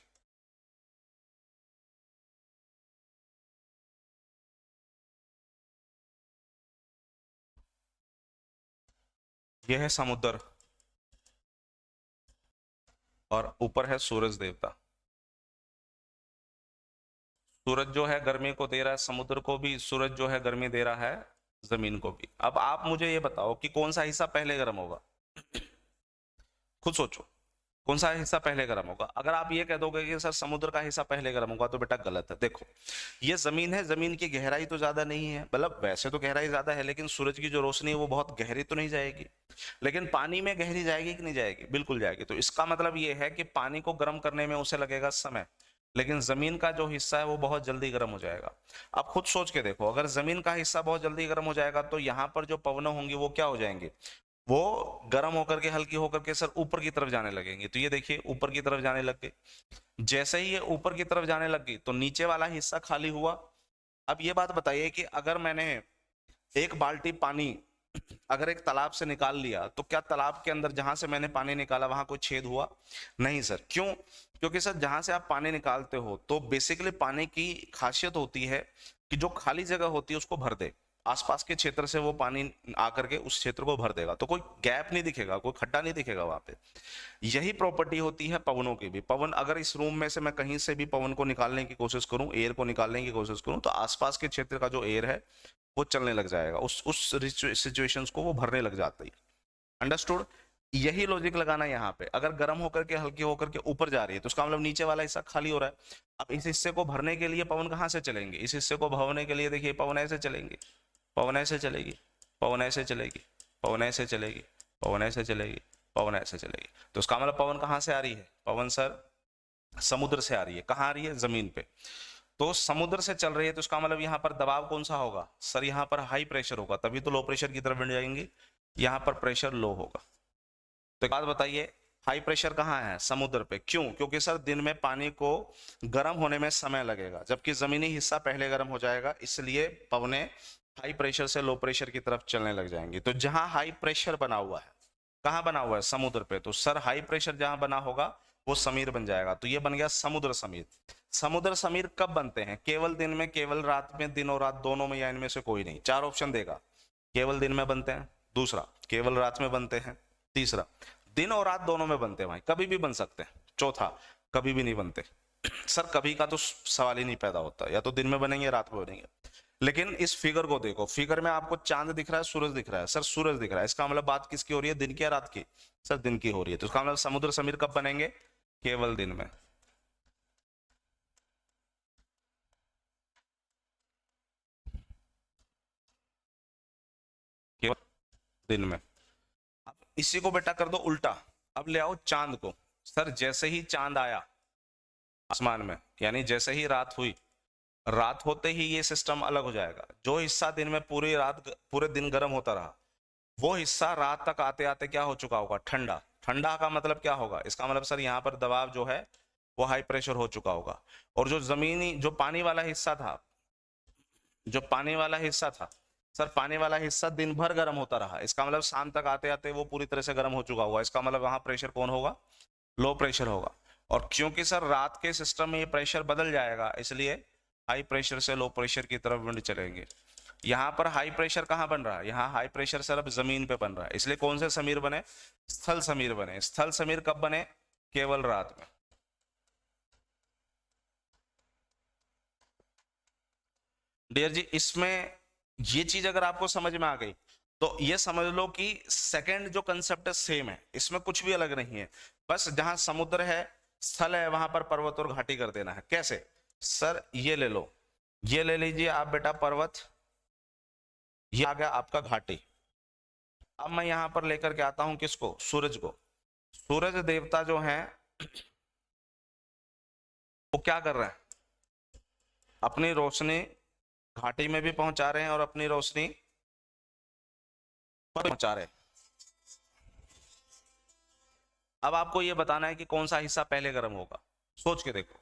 ये है समुद्र, और ऊपर है सूरज देवता। सूरज जो है गर्मी को दे रहा है समुद्र को भी, सूरज जो है गर्मी दे रहा है जमीन को भी। अब आप मुझे ये बताओ कि कौन सा हिस्सा पहले गर्म होगा? खुद सोचो, कौन सा हिस्सा पहले गर्म होगा? अगर आप ये कह दोगे कि सर समुद्र का हिस्सा पहले गर्म होगा, तो बेटा गलत है। देखो ये जमीन है, जमीन की गहराई तो ज्यादा नहीं है, मतलब वैसे तो गहराई ज्यादा है, लेकिन सूरज की जो रोशनी है वो बहुत गहरी तो नहीं जाएगी। लेकिन पानी में गहरी जाएगी कि नहीं जाएगी? बिल्कुल जाएगी। तो इसका मतलब ये है कि पानी को गर्म करने में उसे लगेगा समय, लेकिन जमीन का जो हिस्सा है वो बहुत जल्दी गर्म हो जाएगा। आप खुद सोच के देखो, अगर जमीन का हिस्सा बहुत जल्दी गर्म हो जाएगा तो यहाँ पर जो पवनें होंगी वो क्या हो जाएंगी? वो गर्म होकर के, हल्की होकर के सर ऊपर की तरफ जाने लगेंगे। तो ये देखिए ऊपर की तरफ जाने लग गई। जैसे ही ये ऊपर की तरफ जाने लग गई तो नीचे वाला हिस्सा खाली हुआ। अब ये बात बताइए कि अगर मैंने एक बाल्टी पानी अगर एक तालाब से निकाल लिया, तो क्या तालाब के अंदर जहां से मैंने पानी निकाला वहां कोई छेद हुआ? नहीं सर। क्यों? क्योंकि सर जहां से आप पानी निकालते हो तो बेसिकली पानी की खासियत होती है कि जो खाली जगह होती है उसको भर दे। आसपास के क्षेत्र से वो पानी आकर के उस क्षेत्र को भर देगा, तो कोई गैप नहीं दिखेगा, कोई खड्डा नहीं दिखेगा वहां पे। यही प्रॉपर्टी होती है पवनों की भी। पवन, अगर इस रूम में से मैं कहीं से भी पवन को निकालने की कोशिश करूं, एयर को निकालने की कोशिश करूं, तो आसपास के क्षेत्र का जो एयर है वो चलने लग जाएगा, उस सिचुएशंस को वो भरने लग जाती है। अंडरस्टूड? यही लॉजिक लगाना यहाँ पे। अगर गर्म होकर के, हल्की होकर के ऊपर जा रही है तो उसका मतलब नीचे वाला हिस्सा खाली हो रहा है। अब इस हिस्से को भरने के लिए पवन कहाँ से चलेंगे? इस हिस्से को भरने के लिए देखिए पवन ऐसे चलेंगे, पवन ऐसे चलेगी, पवन ऐसे चलेगी, पवन ऐसे चलेगी, पवन ऐसे चलेगी, पवन ऐसे चलेगी। तो उसका मतलब पवन कहाँ से आ रही है? पवन सर समुद्र से आ रही है। कहाँ आ रही है? जमीन पे। तो समुद्र से चल रही है तो उसका मतलब यहाँ पर दबाव कौन सा होगा? सर यहाँ पर हाई प्रेशर होगा, तभी तो लो प्रेशर की तरफ बढ़ जाएंगे। यहाँ पर प्रेशर लो होगा। तो एक बात बताइए, हाई प्रेशर कहाँ है? समुद्र पे। क्यों? क्योंकि सर दिन में पानी को गर्म होने में समय लगेगा, जबकि जमीनी हिस्सा पहले गर्म हो जाएगा, इसलिए पवने हाई प्रेशर से लो प्रेशर की तरफ चलने लग जाएंगी। तो जहां हाई प्रेशर बना हुआ है, कहाँ बना हुआ है? समुद्र पे। तो सर हाई प्रेशर जहां बना होगा वो समीर बन जाएगा। तो ये बन गया समुद्र समीर। समुद्र समीर कब बनते हैं? केवल दिन में, केवल रात में, दिन और रात दोनों में, या इनमें से कोई नहीं? चार ऑप्शन देगा। केवल दिन में बनते हैं, दूसरा केवल रात में बनते हैं, तीसरा दिन और रात दोनों में बनते हैं भाई, कभी भी बन सकते हैं, चौथा कभी भी नहीं बनते। सर कभी का तो सवाल ही नहीं पैदा होता, या तो दिन में बनेंगे रात में बनेंगे। लेकिन इस फिगर को देखो, फिगर में आपको चांद दिख रहा है, सूरज दिख रहा है। सर सूरज दिख रहा है, इसका मतलब बात किसकी हो रही है? दिन की या रात की? सर दिन की हो रही है। तो इसका मतलब समुद्र समीर कब बनेंगे? केवल दिन में। केवल दिन में। अब इसी को बेटा कर दो उल्टा। अब ले आओ चांद को। सर जैसे ही चांद आया आसमान में, यानी जैसे ही रात हुई, रात होते ही ये सिस्टम अलग हो जाएगा। जो हिस्सा दिन में पूरी रात पूरे दिन गर्म होता रहा, वो हिस्सा रात तक आते आते क्या हो चुका होगा, ठंडा। ठंडा का मतलब क्या होगा, इसका मतलब सर यहाँ पर दबाव जो है वो हाई प्रेशर हो चुका होगा। और जो जमीनी जो पानी वाला हिस्सा था, जो पानी वाला हिस्सा था सर, पानी वाला हिस्सा दिन भर गर्म होता रहा, इसका मतलब शाम तक आते आते वो पूरी तरह से गर्म हो चुका होगा। इसका मतलब वहां प्रेशर कौन होगा, लो प्रेशर होगा। और क्योंकि सर रात के सिस्टम में ये प्रेशर बदल जाएगा, इसलिए हाई प्रेशर से लो प्रेशर की तरफ विंड चलेंगे। यहाँ पर हाई प्रेशर कहाँ बन रहा है, यहाँ हाई प्रेशर सर अब जमीन पे बन रहा है, इसलिए कौन से समीर बने, स्थल समीर बने। स्थल समीर कब बने, केवल रात में। डियर जी इसमें ये चीज अगर आपको समझ में आ गई तो ये समझ लो कि सेकंड जो कंसेप्ट है सेम है, इसमें कुछ भी अलग नहीं है। बस जहां समुद्र है, स्थल है, वहां पर पर्वत और घाटी कर देना है। कैसे सर, ये ले लो, ये ले लीजिए आप बेटा पर्वत, ये आ गया आपका घाटी। अब मैं यहां पर लेकर के आता हूं किसको, सूरज को। सूरज देवता जो हैं वो क्या कर रहे हैं, अपनी रोशनी घाटी में भी पहुंचा रहे हैं और अपनी रोशनी पर पहुंचा रहे हैं। अब आपको यह बताना है कि कौन सा हिस्सा पहले गर्म होगा, सोच के देखो।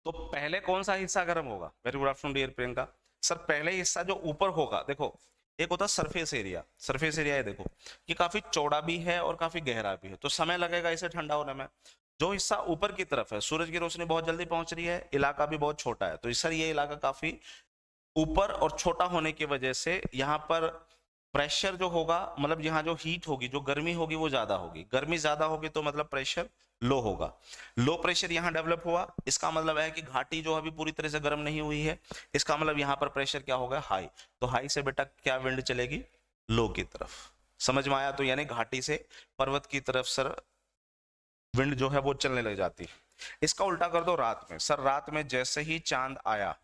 तो पहले कौन सा हिस्सा गर्म होगा, very good afternoon dear Priyanka. Sir पहले हिस्सा जो ऊपर होगा, देखो एक होता है सरफेस एरिया। सरफेस एरिया है देखो, ये काफी चौड़ा भी है और काफी गहरा भी है, तो समय लगेगा इसे ठंडा होने में। जो हिस्सा ऊपर की तरफ है, सूरज की रोशनी बहुत जल्दी पहुंच रही है, इलाका भी बहुत छोटा है, तो सर ये इलाका काफी ऊपर और छोटा होने की वजह से यहाँ पर प्रेशर जो होगा, मतलब यहाँ जो हीट होगी, जो गर्मी होगी वो ज्यादा होगी। गर्मी ज्यादा होगी तो मतलब प्रेशर लो होगा। लो प्रेशर यहाँ डेवलप हुआ, इसका मतलब है कि घाटी जो अभी पूरी तरह से गर्म नहीं हुई है, इसका मतलब यहाँ पर प्रेशर क्या होगा, हाई। तो हाई से बेटा क्या विंड चलेगी, लो की तरफ। समझ में आया, तो यानी घाटी से पर्वत की तरफ सर विंड जो है वो चलने लग जाती है। इसका उल्टा कर दो रात में। सर रात में जैसे ही चांद आया,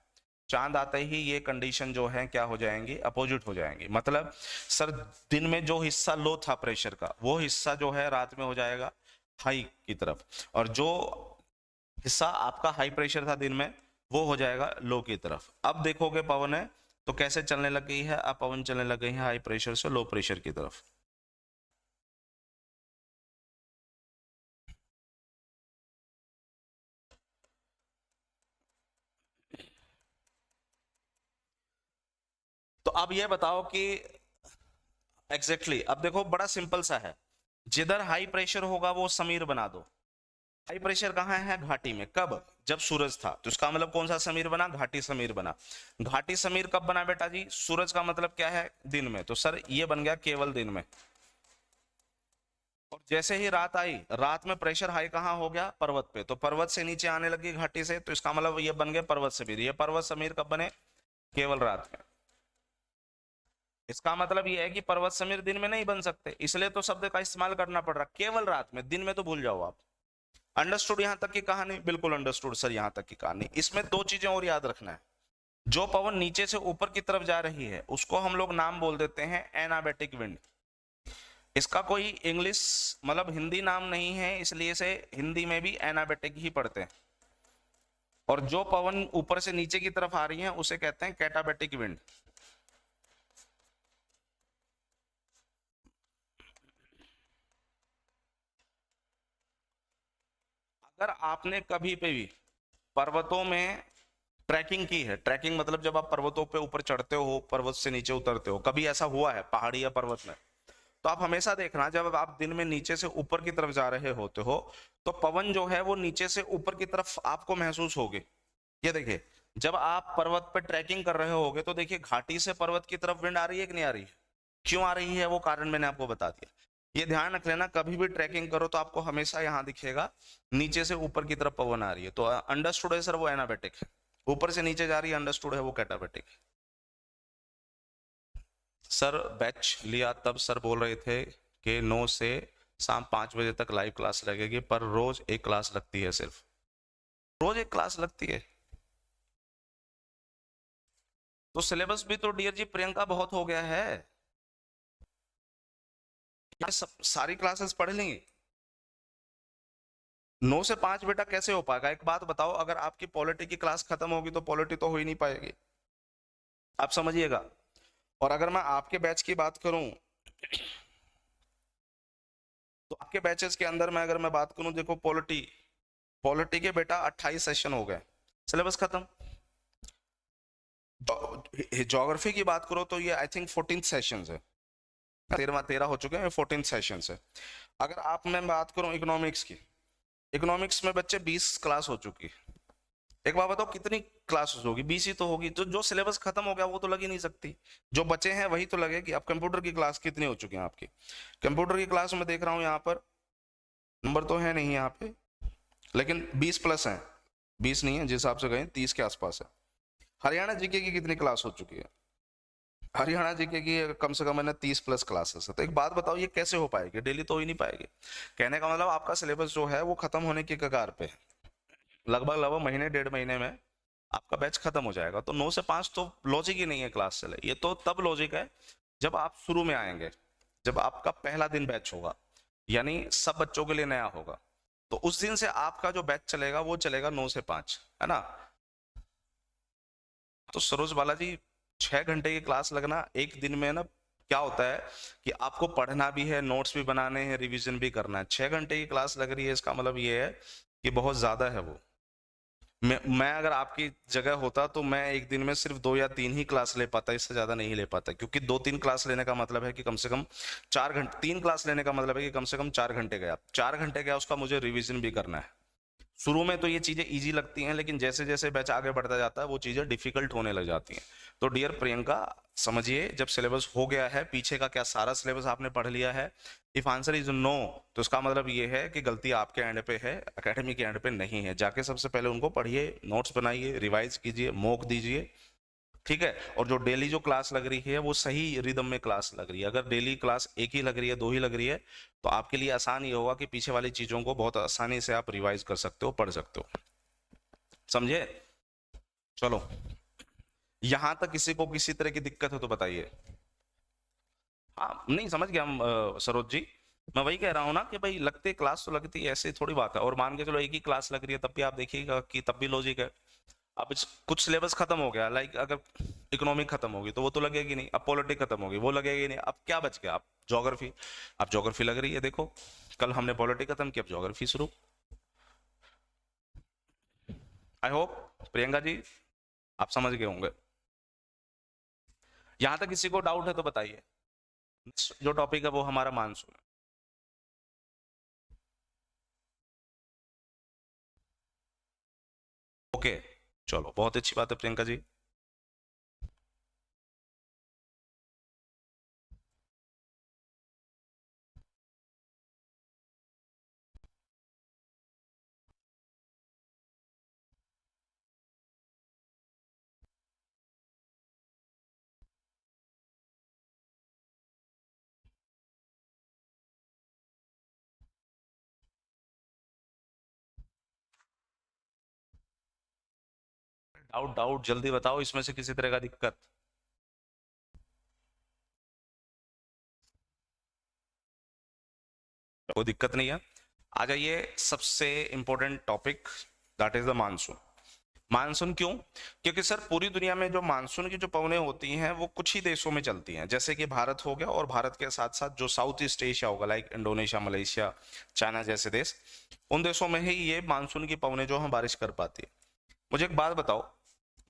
चांद आते ही ये कंडीशन जो है क्या हो जाएंगी, अपोजिट हो जाएंगी। मतलब सर दिन में जो हिस्सा लो था प्रेशर का, वो हिस्सा जो है रात में हो जाएगा हाई की तरफ, और जो हिस्सा आपका हाई प्रेशर था दिन में, वो हो जाएगा लो की तरफ। अब देखोगे पवन है तो कैसे चलने लग गई है, अब पवन चलने लग गई है हाई प्रेशर से लो प्रेशर की तरफ। तो अब ये बताओ कि अब देखो बड़ा सिंपल सा है, जिधर हाई प्रेशर होगा वो समीर बना दो। हाई प्रेशर कहाँ है, घाटी में। कब, जब सूरज था, तो इसका मतलब कौन सा समीर बना, घाटी समीर बना। घाटी समीर कब बना बेटा जी, सूरज का मतलब क्या है, दिन में, तो सर ये बन गया केवल दिन में। और जैसे ही रात आई, रात में प्रेशर हाई कहाँ हो गया, पर्वत पे, तो पर्वत से नीचे आने लगी घाटी से, तो इसका मतलब ये बन गए पर्वत समीर। ये पर्वत समीर कब बने, केवल रात में। इसका मतलब ये है कि पर्वत समीर दिन में नहीं बन सकते, इसलिए तो शब्द का इस्तेमाल करना पड़ रहा, केवल रात में, दिन में तो भूल जाओ आप। अंडरस्टूड यहां तक की कहानी? बिल्कुल अंडरस्टूड सर, यहां तक की कहानी। इसमें दो चीजें और याद रखना है। जो पवन नीचे से ऊपर की तरफ जा रही है उसको हम लोग नाम बोल देते हैं एनाबेटिक विंड। इसका कोई इंग्लिश मतलब हिंदी नाम नहीं है, इसलिए से हिंदी में भी एनाबेटिक ही पढ़ते हैं। और जो पवन ऊपर से नीचे की तरफ आ रही है उसे कहते हैं कैटाबेटिक विंड। अगर आपने कभी पे भी पर्वतों में ट्रैकिंग की है, ट्रैकिंग मतलब जब आप पर्वतों पे ऊपर चढ़ते हो, पर्वत से नीचे उतरते हो, कभी ऐसा हुआ है पहाड़ी या पर्वत में, तो आप हमेशा देखना जब आप दिन में नीचे से ऊपर की तरफ जा रहे होते हो तो पवन जो है वो नीचे से ऊपर की तरफ आपको महसूस होगी। ये देखिए, जब आप पर्वत पे ट्रैकिंग कर रहे होगे तो देखिए घाटी से पर्वत की तरफ विंड आ रही है कि नहीं आ रही है? क्यों आ रही है वो कारण मैंने आपको बता दिया। ये ध्यान रख लेना, कभी भी ट्रैकिंग करो तो आपको हमेशा यहाँ दिखेगा नीचे से ऊपर की तरफ पवन आ रही है, तो अंडरस्टूड है सर वो एनाबेटिक है। ऊपर से नीचे जा रही है, अंडरस्टूड है वो कैटाबेटिक है। सर बैच लिया तब सर बोल रहे थे कि 9 से शाम 5 बजे तक लाइव क्लास लगेगी, पर रोज एक क्लास लगती है, सिर्फ रोज एक क्लास लगती है। तो सिलेबस भी तो डियर जी प्रियंका बहुत हो गया है, ये सब सारी क्लासेस पढ़ लेंगे। 9 से 5 बेटा कैसे हो पाएगा? एक बात बताओ, अगर आपकी पॉलिटी की क्लास खत्म होगी तो पॉलिटी तो हो ही नहीं पाएगी, आप समझिएगा। और अगर मैं आपके बैच की बात करूं तो आपके बैचेस के अंदर मैं अगर मैं बात करूं, देखो पॉलिटी, पॉलिटी के बेटा 28 सेशन हो गए, सिलेबस खत्म। ज्योग्राफी की बात करो तो ये आई थिंक 14 सेशन है, 13 हो चुके हैं, 14 सेशन है। अगर आप मैं बात करूं इकोनॉमिक्स की, इकोनॉमिक्स में बच्चे 20 क्लास हो चुकी है। एक बात बताओ कितनी क्लासेस होगी? 20 ही तो होगी। तो जो सिलेबस खत्म हो गया वो तो लग ही नहीं सकती, जो बचे हैं वही तो लगेगी। अब कंप्यूटर की क्लास कितनी हो चुकी है आपकी? कंप्यूटर की क्लास में देख रहा हूँ यहाँ पर, नंबर तो है नहीं यहाँ पे, लेकिन 20 प्लस है, 20 नहीं है जिस हिसाब से गए 30 के आसपास है। हरियाणा जीके की कितनी क्लास हो चुकी है? हरियाणा जीके की कम से कम मैंने 30 प्लस क्लासेस है। तो एक बात बताओ ये कैसे हो पाएगी? डेली तो हो ही नहीं पाएगी। कहने का मतलब आपका सिलेबस जो है वो खत्म होने की कगार पे है, लगभग लगभग महीने 1.5 महीने में आपका बैच खत्म हो जाएगा। तो 9 से 5 तो लॉजिक ही नहीं है क्लास चले, ये तो तब लॉजिक है जब आप शुरू में आएंगे, जब आपका पहला दिन बैच होगा, यानी सब बच्चों के लिए नया होगा, तो उस दिन से आपका जो बैच चलेगा वो चलेगा 9 से 5, है ना? तो सरोज बालाजी 6 घंटे की क्लास लगना एक दिन में ना, क्या होता है कि आपको पढ़ना भी है, नोट्स भी बनाने हैं, रिवीजन भी करना है। 6 घंटे की क्लास लग रही है, इसका मतलब ये है कि बहुत ज्यादा है वो। मैं अगर आपकी जगह होता तो मैं एक दिन में सिर्फ 2 या 3 ही क्लास ले पाता, इससे ज्यादा नहीं ले पाता, क्योंकि 2-3 क्लास लेने का मतलब है कि कम से कम 4 घंटे, 3 क्लास लेने का मतलब है कि कम से कम 4 घंटे गया, 4 घंटे गया उसका मुझे रिवीजन भी करना है। शुरू में तो ये चीजें इजी लगती हैं, लेकिन जैसे जैसे बैच आगे बढ़ता जाता है वो चीजें डिफिकल्ट होने लग जाती हैं। तो डियर प्रियंका, समझिए जब सिलेबस हो गया है, पीछे का क्या सारा सिलेबस आपने पढ़ लिया है, इफ आंसर इज नो, तो इसका मतलब ये है कि गलती आपके एंड पे है, एकेडमी के एंड पे नहीं है। जाके सबसे पहले उनको पढ़िए, नोट्स बनाइए, रिवाइज कीजिए, मॉक दीजिए, ठीक है? और जो डेली जो क्लास लग रही है वो सही रिदम में क्लास लग रही है। अगर डेली क्लास एक ही लग रही है, दो ही लग रही है, तो आपके लिए आसान ये होगा कि पीछे वाली चीजों को बहुत आसानी से आप रिवाइज कर सकते हो, पढ़ सकते हो। समझे? चलो, यहां तक किसी को किसी तरह की दिक्कत है तो बताइए। हाँ नहीं समझ गया हम, सरोज जी, मैं वही कह रहा हूँ ना कि भाई लगते क्लास तो लगती है, ऐसे थोड़ी बात है। और मान के चलो एक ही क्लास लग रही है तब भी आप देखिएगा कि तब भी लॉजिक है। अब कुछ सिलेबस खत्म हो गया, लाइक अगर इकोनॉमिक खत्म होगी तो वो तो लगेगी नहीं, अब पॉलिटिक्स खत्म होगी वो लगेगी नहीं, अब क्या बच गया? अब ज्योग्राफी, अब ज्योग्राफी लग रही है, देखो कल हमने पॉलिटिक्स खत्म किया, अब ज्योग्राफी शुरू। आई होप प्रियंका जी आप समझ गए होंगे। यहां तक किसी को डाउट है तो बताइए। जो टॉपिक है वो हमारा मानसून है। ओके, चलो बहुत अच्छी बात है प्रियंका जी। डाउट डाउट जल्दी बताओ, इसमें से किसी तरह का दिक्कत? कोई दिक्कत नहीं है। आ जाइए सबसे important topic, that is the monsoon. Monsoon क्यों? क्योंकि सर पूरी दुनिया में जो मानसून की जो पवनें होती हैं वो कुछ ही देशों में चलती हैं, जैसे कि भारत हो गया, और भारत के साथ साथ जो साउथ ईस्ट एशिया होगा, लाइक इंडोनेशिया, मलेशिया, चाइना जैसे देश, उन देशों में ही ये मानसून की पवनें जो है बारिश कर पाती है। मुझे एक बात बताओ,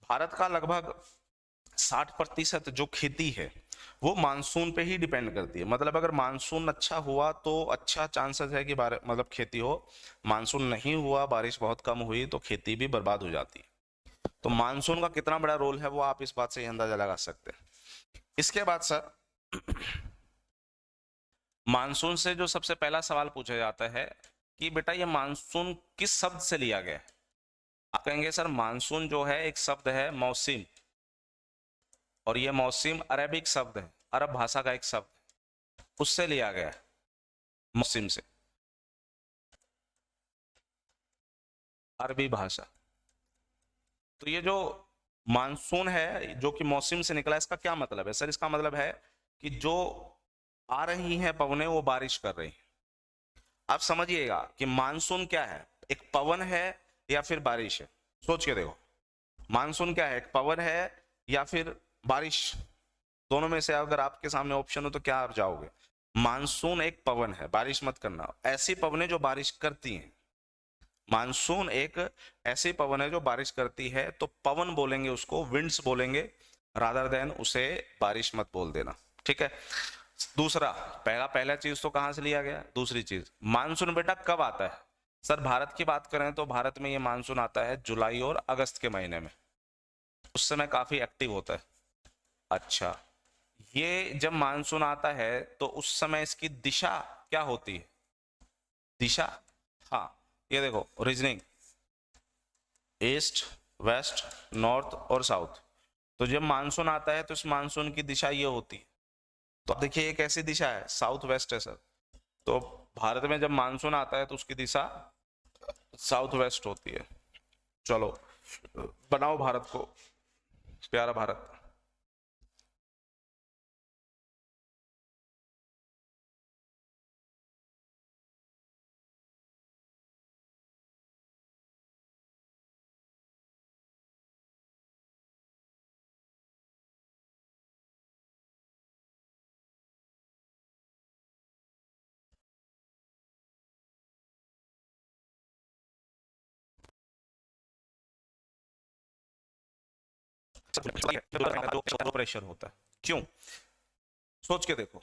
भारत का लगभग 60% जो खेती है वो मानसून पे ही डिपेंड करती है। मतलब अगर मानसून अच्छा हुआ तो अच्छा चांसेस है कि मतलब खेती हो, मानसून नहीं हुआ, बारिश बहुत कम हुई, तो खेती भी बर्बाद हो जाती है। तो मानसून का कितना बड़ा रोल है वो आप इस बात से ही अंदाजा लगा सकते हैं। इसके बाद सर, मानसून से जो सबसे पहला सवाल पूछा जाता है कि बेटा ये मानसून किस शब्द से लिया गया है? आप कहेंगे सर मानसून जो है एक शब्द है मौसम, और ये मौसम अरेबिक शब्द है, अरब भाषा का एक शब्द, उससे लिया गया है, मौसम से, अरबी भाषा। तो ये जो मानसून है जो कि मौसम से निकला, इसका क्या मतलब है सर? इसका मतलब है कि जो आ रही हैं पवनें वो बारिश कर रही हैं। आप समझिएगा कि मानसून क्या है, एक पवन है या फिर बारिश है? सोच के देखो, मानसून क्या है, एक पवन है या फिर बारिश? दोनों में से अगर आपके सामने ऑप्शन हो तो क्या आप जाओगे? मानसून एक पवन है, बारिश मत करना, ऐसी पवनें जो बारिश करती हैं। मानसून एक ऐसी पवन है जो बारिश करती है, तो पवन बोलेंगे उसको, विंड्स बोलेंगे, रादर देन उसे बारिश मत बोल देना, ठीक है? दूसरा, पहला चीज तो कहां से लिया गया, दूसरी चीज, मानसून बेटा कब आता है? सर भारत की बात करें तो भारत में ये मानसून आता है जुलाई और अगस्त के महीने में, उस समय काफी एक्टिव होता है। अच्छा, ये जब मानसून आता है तो उस समय इसकी दिशा क्या होती है? दिशा, हाँ, ये देखो रीजनिंग, ईस्ट, वेस्ट, नॉर्थ और साउथ। तो जब मानसून आता है तो इस मानसून की दिशा ये होती है। तो अब देखिए ये कैसी दिशा है, साउथ वेस्ट है सर। तो भारत में जब मानसून आता है तो उसकी दिशा साउथ वेस्ट होती है। चलो बनाओ भारत को प्यारा भारत। प्रेशर होता है, क्यों? सोच के देखो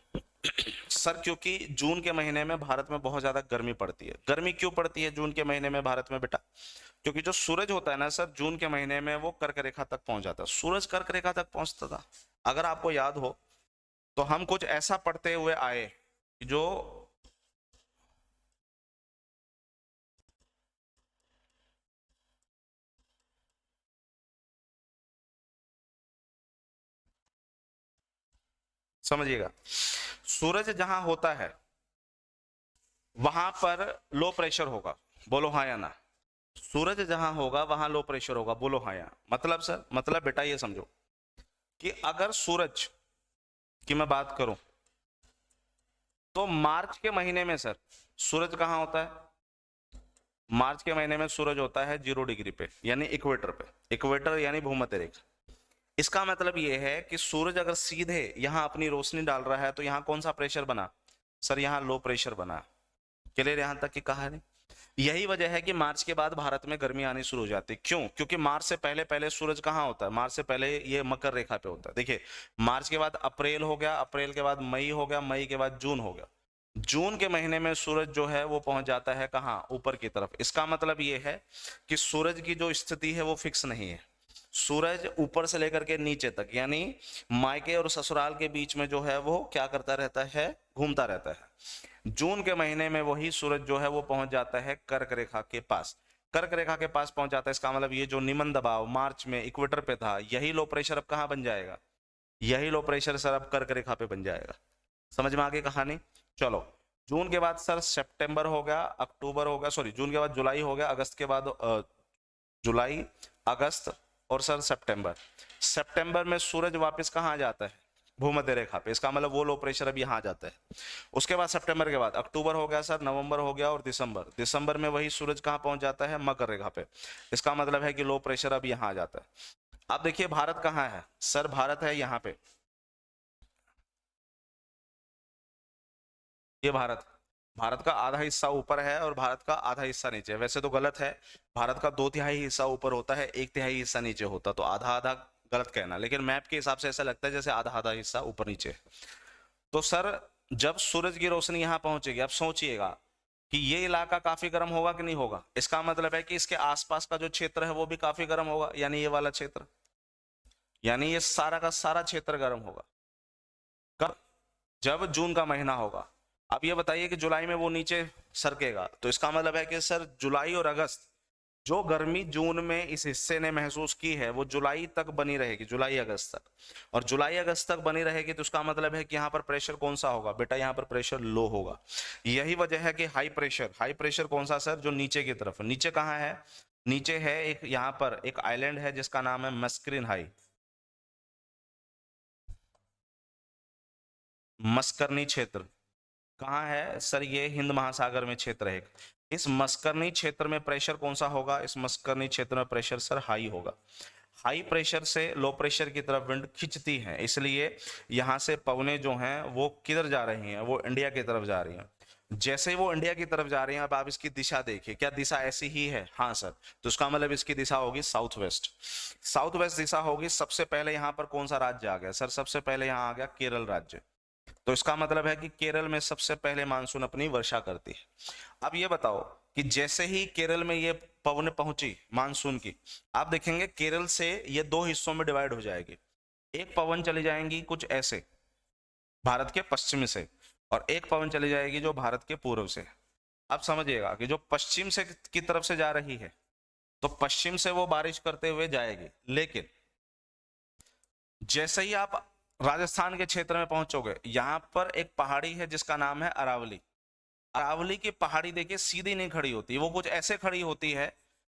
सर, क्योंकि जून के महीने में भारत में बहुत ज्यादा गर्मी पड़ती है। गर्मी क्यों पड़ती है जून के महीने में भारत में बेटा? क्योंकि जो सूरज होता है ना सर, जून के महीने में वो कर्क रेखा तक पहुंच जाता है। सूरज कर्क रेखा तक पहुंचता था, अगर आपको याद हो तो हम कुछ ऐसा पढ़ते हुए आए जो, समझिएगा, सूरज जहां होता है वहां पर लो प्रेशर होगा, बोलो हाँ या ना? सूरज जहां होगा वहां लो प्रेशर होगा, बोलो हाँ या? मतलब सर, मतलब बेटा ये समझो कि अगर सूरज की मैं बात करूं तो मार्च के महीने में सर सूरज कहां होता है? मार्च के महीने में सूरज होता है 0 डिग्री पे, यानी इक्वेटर पे। इक्वेटर यानी भूमध्य रेखा। इसका मतलब यह है कि सूरज अगर सीधे यहां अपनी रोशनी डाल रहा है तो यहां कौन सा प्रेशर बना सर? यहां लो प्रेशर बना। क्लियर यहां तक की कहानी? यही वजह है कि मार्च के बाद भारत में गर्मी आनी शुरू हो जाती है। क्यों? क्योंकि मार्च से पहले पहले सूरज कहां होता है? मार्च से पहले ये मकर रेखा पे होता है। देखिए, मार्च के बाद अप्रैल हो गया, अप्रैल के बाद मई हो गया, मई के बाद जून हो गया। जून के महीने में सूरज जो है वो पहुंच जाता है कहां? ऊपर की तरफ। इसका मतलब ये है कि सूरज की जो स्थिति है वो फिक्स नहीं है। सूरज ऊपर से लेकर के नीचे तक, यानी मायके और ससुराल के बीच में जो है वो क्या करता रहता है? घूमता रहता है। जून के महीने में वही सूरज जो है वो पहुंच जाता है कर्क रेखा के पास। कर्क रेखा के पास पहुंच जाता है, इसका मतलब ये जो निम्न दबाव मार्च में इक्वेटर पे था, यही लो प्रेशर अब कहां बन जाएगा? यही लो प्रेशर सर अब कर्क रेखा पे बन जाएगा। समझ में आ गई कहानी? चलो, जून के बाद सर सितंबर हो गया, अक्टूबर हो गया, सॉरी, जून के बाद जुलाई हो गया, अगस्त के बाद जुलाई, अगस्त, और सर सितंबर। सितंबर में सूरज वापस कहाँ आ जाता है, भूमध्य रेखा पे, इसका मतलब वो लो प्रेशर अब यहाँ आ जाता है। उसके बाद सितंबर के बाद अक्टूबर हो गया सर, नवंबर हो गया और दिसंबर। दिसंबर में वही सूरज कहाँ पहुंच जाता है, मकर रेखा पे, इसका मतलब है कि लो प्रेशर अब यहाँ आ जाता है। अब देखिए भारत कहाँ है सर, भारत है यहाँ पे, ये भारत, भारत का आधा हिस्सा ऊपर है और भारत का आधा हिस्सा नीचे है। वैसे तो गलत है, भारत का 2/3 हिस्सा ऊपर होता है, 1/3 हिस्सा नीचे होता, तो आधा आधा गलत कहना, लेकिन मैप के हिसाब से ऐसा लगता है जैसे आधा आधा हिस्सा ऊपर नीचे। तो सर जब सूरज की रोशनी यहाँ पहुंचेगी, अब सोचिएगा कि ये इलाका काफी गर्म होगा कि नहीं होगा, इसका मतलब है कि इसके आसपास का जो क्षेत्र है वो भी काफी गर्म होगा, यानी ये वाला क्षेत्र, यानी ये सारा का सारा क्षेत्र गर्म होगा। कब, जब जून का महीना होगा। अब ये बताइए कि जुलाई में वो नीचे सरकेगा, तो इसका मतलब है कि सर जुलाई और अगस्त, जो गर्मी जून में इस हिस्से ने महसूस की है वो जुलाई तक बनी रहेगी, जुलाई अगस्त तक। और जुलाई अगस्त तक बनी रहेगी तो उसका मतलब है कि यहाँ पर प्रेशर कौन सा होगा बेटा, यहाँ पर प्रेशर लो होगा। यही वजह है कि हाई प्रेशर कौन सा सर, जो नीचे की तरफ। नीचे कहाँ है, नीचे है एक, यहाँ पर एक आइलैंड है जिसका नाम है मस्करिन हाई, मस्करनी क्षेत्र। कहाँ है सर, ये हिंद महासागर में क्षेत्र है। इस मस्करनी क्षेत्र में प्रेशर कौन सा होगा, इस मस्करनी क्षेत्र में प्रेशर सर हाई होगा। हाई प्रेशर से लो प्रेशर की तरफ विंड खिंचती है, इसलिए यहाँ से पवनें जो हैं वो किधर जा रही हैं, वो इंडिया की तरफ जा रही हैं। जैसे ही वो इंडिया की तरफ जा रही हैं, अब आप इसकी दिशा देखिए, क्या दिशा ऐसी ही है, हाँ सर, तो इसका मतलब इसकी दिशा होगी साउथ वेस्ट। साउथ वेस्ट दिशा होगी। सबसे पहले यहाँ पर कौन सा राज्य आ गया सर, सबसे पहले यहाँ आ गया केरल राज्य, तो इसका मतलब है कि केरल में सबसे पहले मानसून अपनी वर्षा करती है। अब ये बताओ कि जैसे ही केरल में ये पवन पहुंची मानसून की, आप देखेंगे केरल से ये दो हिस्सों में डिवाइड हो जाएगी। एक पवन चली जाएंगी कुछ ऐसे भारत के पश्चिम से, और एक पवन चली जाएगी जो भारत के पूर्व से। अब समझिएगा कि जो पश्चिम से की तरफ से जा रही है, तो पश्चिम से वो बारिश करते हुए जाएगी, लेकिन जैसे ही आप राजस्थान के क्षेत्र में पहुंचोगे, यहां पर एक पहाड़ी है जिसका नाम है अरावली। अरावली की पहाड़ी देखिए सीधी नहीं खड़ी होती, वो कुछ ऐसे खड़ी होती है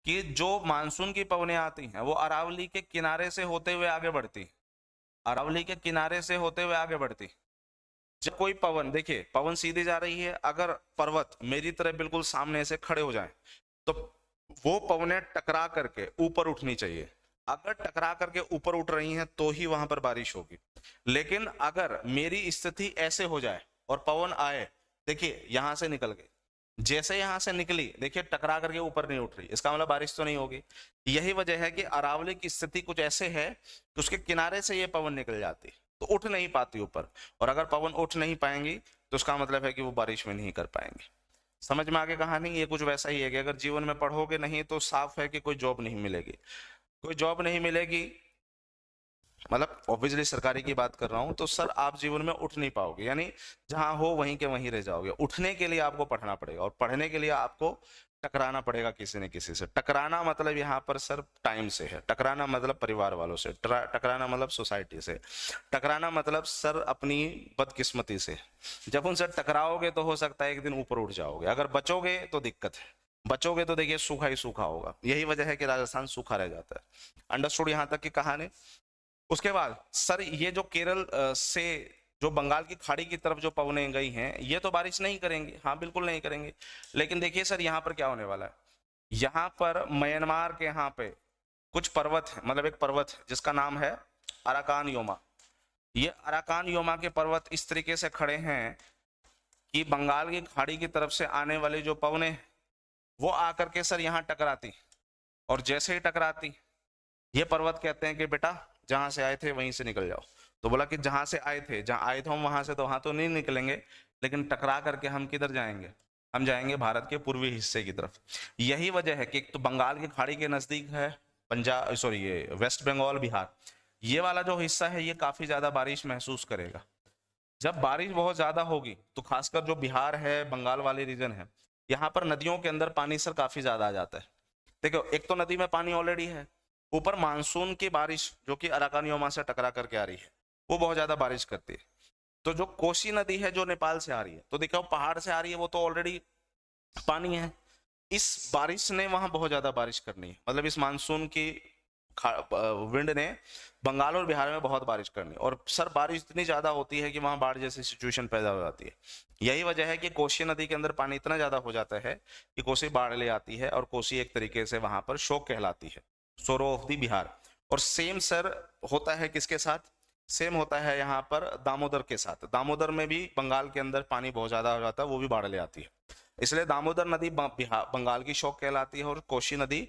कि जो मानसून की पवनें आती हैं वो अरावली के किनारे से होते हुए आगे बढ़ती, अरावली के किनारे से होते हुए आगे बढ़ती। जब कोई पवन, देखिए पवन सीधी जा रही है, अगर पर्वत मेरी तरह बिल्कुल सामने से खड़े हो जाएं, तो वो पवनें टकरा करके ऊपर उठनी चाहिए। अगर टकरा करके ऊपर उठ रही हैं तो ही वहां पर बारिश होगी। लेकिन अगर मेरी स्थिति ऐसे हो जाए और पवन आए, देखिए यहां से निकल गए, जैसे यहां से निकली देखिए टकरा करके ऊपर नहीं उठ रही, इसका मतलब बारिश तो नहीं होगी। यही वजह है कि अरावली की स्थिति कुछ ऐसे है कि उसके किनारे से ये पवन निकल जाती, तो उठ नहीं पाती ऊपर, और अगर पवन उठ नहीं पाएंगी तो उसका मतलब है कि वो बारिश में नहीं कर पाएंगे। समझ में आगे कहानी, ये कुछ वैसा ही है कि अगर जीवन में पढ़ोगे नहीं तो साफ है कि कोई जॉब नहीं मिलेगी, कोई जॉब नहीं मिलेगी, मतलब ऑब्वियसली सरकारी की बात कर रहा हूं, तो सर आप जीवन में उठ नहीं पाओगे, यानी जहां हो वहीं के वहीं रह जाओगे। उठने के लिए आपको पढ़ना पड़ेगा, और पढ़ने के लिए आपको टकराना पड़ेगा किसी न किसी से। टकराना मतलब यहाँ पर सर टाइम से है, टकराना मतलब परिवार वालों से, टकराना मतलब सोसाइटी से, टकराना मतलब सर अपनी बदकिस्मती से। जब उनसे टकराओगे तो हो सकता है एक दिन ऊपर उठ जाओगे, अगर बचोगे तो दिक्कत है, बचोगे तो देखिए सूखा ही सूखा होगा। यही वजह है कि राजस्थान सूखा रह जाता है। अंडरस्टूड यहाँ तक की कहानी। उसके बाद सर ये जो केरल से जो बंगाल की खाड़ी की तरफ जो पवनें गई हैं, ये तो बारिश नहीं करेंगी, हाँ बिल्कुल नहीं करेंगे। लेकिन देखिए सर यहाँ पर क्या होने वाला है, यहाँ पर म्यांमार के यहाँ पे कुछ पर्वत है, मतलब एक पर्वत है जिसका नाम है अराकान योमा। ये अराकान योमा के पर्वत इस तरीके से खड़े हैं कि बंगाल की खाड़ी की तरफ से आने वाली जो पवनें वो आकर के सर यहाँ टकराती, और जैसे ही टकराती ये पर्वत कहते हैं कि बेटा जहां से आए थे वहीं से निकल जाओ। तो बोला कि जहां से आए थे, जहां आए थे हम वहां से तो वहां तो नहीं निकलेंगे, लेकिन टकरा करके हम किधर जाएंगे, हम जाएंगे भारत के पूर्वी हिस्से की तरफ। यही वजह है कि एक तो बंगाल की खाड़ी के नजदीक है पंजाब, सॉरी ये वेस्ट बंगाल बिहार, ये वाला जो हिस्सा है ये काफी ज्यादा बारिश महसूस करेगा। जब बारिश बहुत ज्यादा होगी तो खासकर जो बिहार है, बंगाल वाले रीजन है, यहाँ पर नदियों के अंदर पानी सर काफी ज्यादा आ जाता है। देखो एक तो नदी में पानी ऑलरेडी है, ऊपर मानसून की बारिश जो कि अराकान योमा से टकरा करके आ रही है वो बहुत ज्यादा बारिश करती है। तो जो कोसी नदी है जो नेपाल से आ रही है, तो देखो पहाड़ से आ रही है, वो तो ऑलरेडी पानी है। इस बारिश ने वहां बहुत ज्यादा बारिश करनी है, मतलब इस मानसून की विंड ने बंगाल और बिहार में बहुत बारिश करनी, और सर बारिश इतनी ज्यादा होती है कि वहां बाढ़ जैसी सिचुएशन पैदा हो जाती है। यही वजह है कि कोसी नदी के अंदर पानी इतना ज्यादा हो जाता है कि कोसी बाढ़ ले आती है, और कोसी एक तरीके से वहां पर शोक कहलाती है, सोरो ऑफ द बिहार। और सेम सर होता है किसके साथ, सेम होता है यहाँ पर दामोदर के साथ। दामोदर में भी बंगाल के अंदर पानी बहुत ज्यादा हो जाता है, वो भी बाढ़ ले आती है। इसलिए दामोदर नदी बंगाल की शोक कहलाती है और कोसी नदी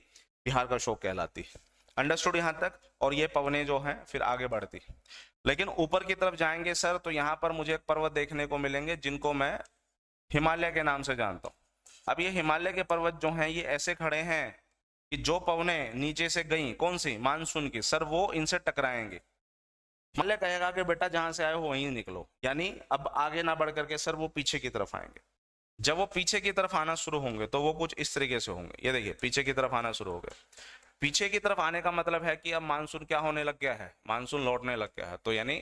बिहार का शोक कहलाती है। अंडरस्टूड यहाँ तक। और ये पवने जो हैं फिर आगे बढ़ती, लेकिन ऊपर की तरफ जाएंगे सर तो यहाँ पर मुझे एक पर्वत देखने को मिलेंगे जिनको मैं हिमालय के नाम से जानता हूँ। अब ये हिमालय के पर्वत जो हैं ये ऐसे खड़े हैं कि जो पवने नीचे से गई, कौन सी, मानसून की, सर वो इनसे टकराएंगे। हिमालय कहेगा कि बेटा जहां से आए हो वहीं निकलो, यानी अब आगे ना बढ़ करके सर वो पीछे की तरफ आएंगे। जब वो पीछे की तरफ आना शुरू होंगे तो वो कुछ इस तरीके से होंगे, ये देखिए पीछे की तरफ आना शुरू हो गए। पीछे की तरफ आने का मतलब है कि अब मानसून क्या होने लग गया है, मानसून लौटने लग गया है, तो यानी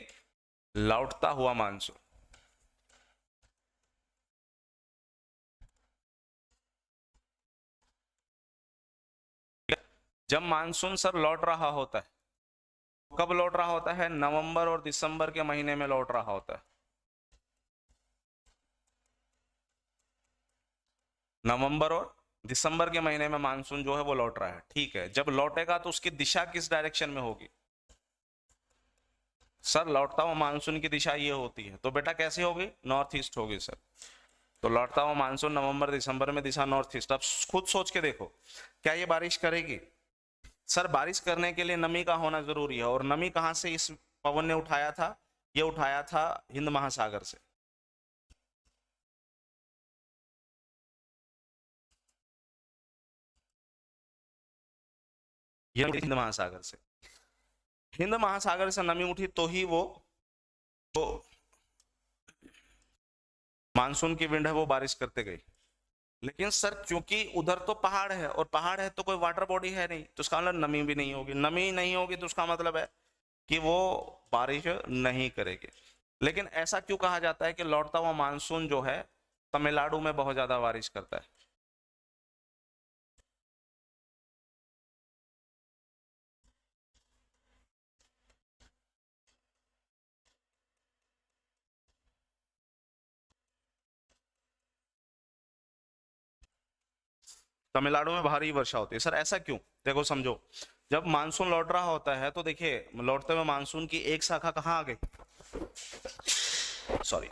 लौटता हुआ मानसून। जब मानसून सर लौट रहा होता है, कब लौट रहा होता है, नवंबर और दिसंबर के महीने में लौट रहा होता है। नवंबर और दिसंबर के महीने में मानसून जो है वो लौट रहा है, ठीक है। जब लौटेगा तो उसकी दिशा किस डायरेक्शन में होगी, सर लौटता हुआ मानसून की दिशा ये होती है, तो बेटा कैसी होगी, नॉर्थ ईस्ट होगी सर। तो लौटता हुआ मानसून नवंबर दिसंबर में दिशा नॉर्थ ईस्ट। अब खुद सोच के देखो, क्या ये बारिश करेगी, सर बारिश करने के लिए नमी का होना जरूरी है, और नमी कहां से इस पवन ने उठाया था, ये उठाया था हिंद महासागर से। ये हिंद महासागर से, हिंद महासागर से नमी उठी तो ही वो तो मानसून की विंड है वो बारिश करते गई। लेकिन सर क्योंकि उधर तो पहाड़ है, और पहाड़ है तो कोई वाटर बॉडी है नहीं, तो उसका मतलब नमी भी नहीं होगी, नमी नहीं होगी तो उसका मतलब है कि वो बारिश नहीं करेगी। लेकिन ऐसा क्यों कहा जाता है कि लौटता हुआ मानसून जो है तमिलनाडु में बहुत ज्यादा बारिश करता है। तमिलनाडु में भारी वर्षा होती है, सर ऐसा क्यों, देखो समझो, जब मानसून लौट रहा होता है तो देखिए लौटते हुए मानसून की एक शाखा कहाँ आ गई, सॉरी,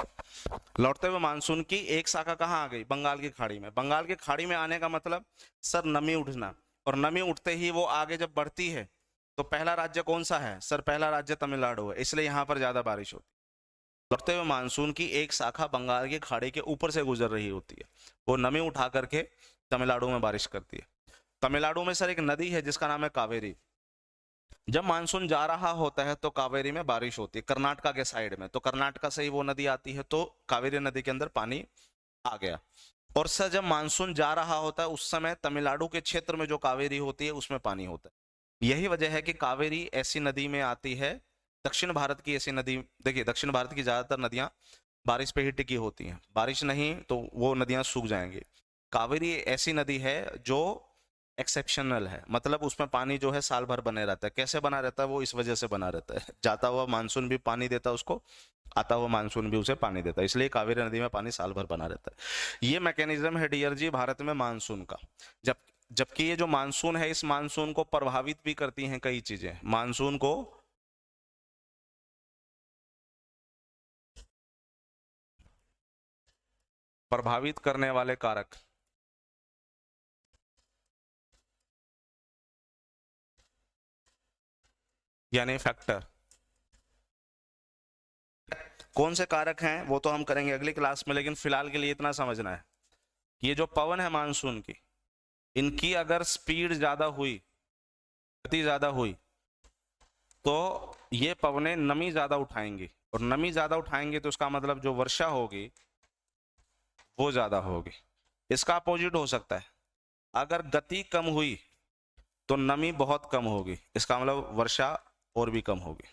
लौटते हुए मानसून की एक शाखा कहाँ आ गई, बंगाल की खाड़ी में। बंगाल की खाड़ी में आने का मतलब सर नमी उठना, और नमी उठते ही वो आगे जब बढ़ती है तो पहला राज्य कौन सा है, सर पहला राज्य तमिलनाडु है, इसलिए यहाँ पर ज्यादा बारिश होती है। लौटते हुए मानसून की एक शाखा बंगाल की खाड़ी के ऊपर से गुजर रही होती है, वो नमी उठा करके तमिलनाडु में बारिश करती है। तमिलनाडु में सर एक नदी है जिसका नाम है कावेरी। जब मानसून जा रहा होता है तो कावेरी में बारिश होती है, कर्नाटका के साइड में, तो कर्नाटका से ही वो नदी आती है, तो कावेरी नदी के अंदर पानी आ गया। और सर जब मानसून जा रहा होता है उस समय तमिलनाडु के क्षेत्र में जो कावेरी होती है उसमें पानी होता है। यही वजह है कि कावेरी ऐसी नदी में आती है, दक्षिण भारत की ऐसी नदी, देखिए दक्षिण भारत की ज्यादातर नदियां बारिश पे ही टिकी होती हैं, बारिश नहीं तो वो नदियां सूख जाएंगी। कावेरी ऐसी नदी है जो एक्सेप्शनल है, मतलब उसमें पानी जो है साल भर बने रहता है। कैसे बना रहता है, वो इस वजह से बना रहता है, जाता हुआ मानसून भी पानी देता है उसको, आता हुआ मानसून भी उसे पानी देता है, इसलिए कावेरी नदी में पानी साल भर बना रहता है। ये मैकेनिज्म है डियर जी भारत में मानसून का। जब जबकि ये जो मानसून है, इस मानसून को प्रभावित भी करती हैं कई चीजें, मानसून को प्रभावित करने वाले कारक, यानी फैक्टर। कौन से कारक हैं वो तो हम करेंगे अगली क्लास में, लेकिन फिलहाल के लिए इतना समझना है कि ये जो पवन है मानसून की, इनकी अगर स्पीड ज्यादा हुई, गति ज्यादा हुई, तो ये पवने नमी ज्यादा उठाएंगी, और नमी ज्यादा उठाएंगे तो उसका मतलब जो वर्षा होगी वो ज्यादा होगी। इसका अपोजिट हो सकता है, अगर गति कम हुई तो नमी बहुत कम होगी, इसका मतलब वर्षा और भी कम होगी।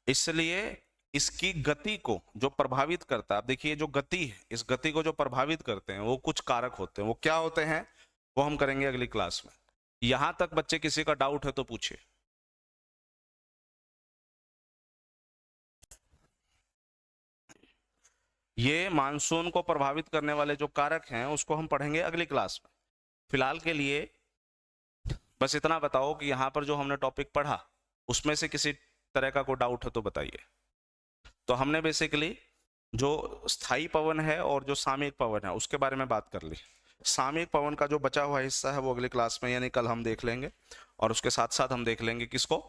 इसलिए इसकी गति को जो प्रभावित करता है, आप देखिए जो गति है, इस गति को जो प्रभावित करते हैं वो कुछ कारक होते हैं। वो क्या होते हैं, वो हम करेंगे अगली क्लास में। यहां तक बच्चे किसी का डाउट है तो पूछिए। ये मानसून को प्रभावित करने वाले जो कारक हैं उसको हम पढ़ेंगे अगली क्लास में। फिलहाल के लिए बस इतना बताओ कि यहाँ पर जो हमने टॉपिक पढ़ा उसमें से किसी तरह का कोई डाउट है तो बताइए। तो हमने बेसिकली जो स्थायी पवन है और जो सामयिक पवन है उसके बारे में बात कर ली। सामयिक पवन का जो बचा हुआ हिस्सा है वो अगली क्लास में यानी कल हम देख लेंगे, और उसके साथ साथ हम देख लेंगे किसको,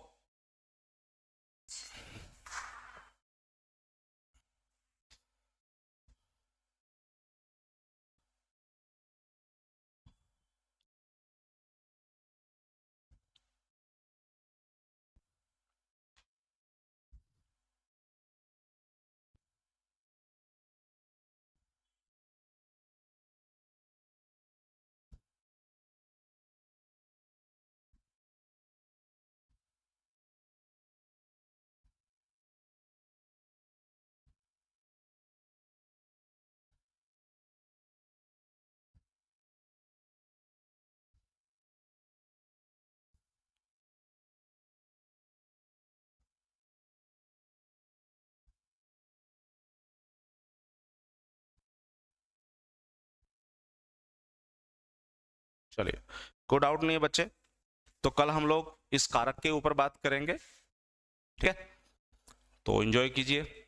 चलिए कोई डाउट नहीं है बच्चे। तो कल हम लोग इस कारक के ऊपर बात करेंगे, ठीक है? तो एंजॉय कीजिए।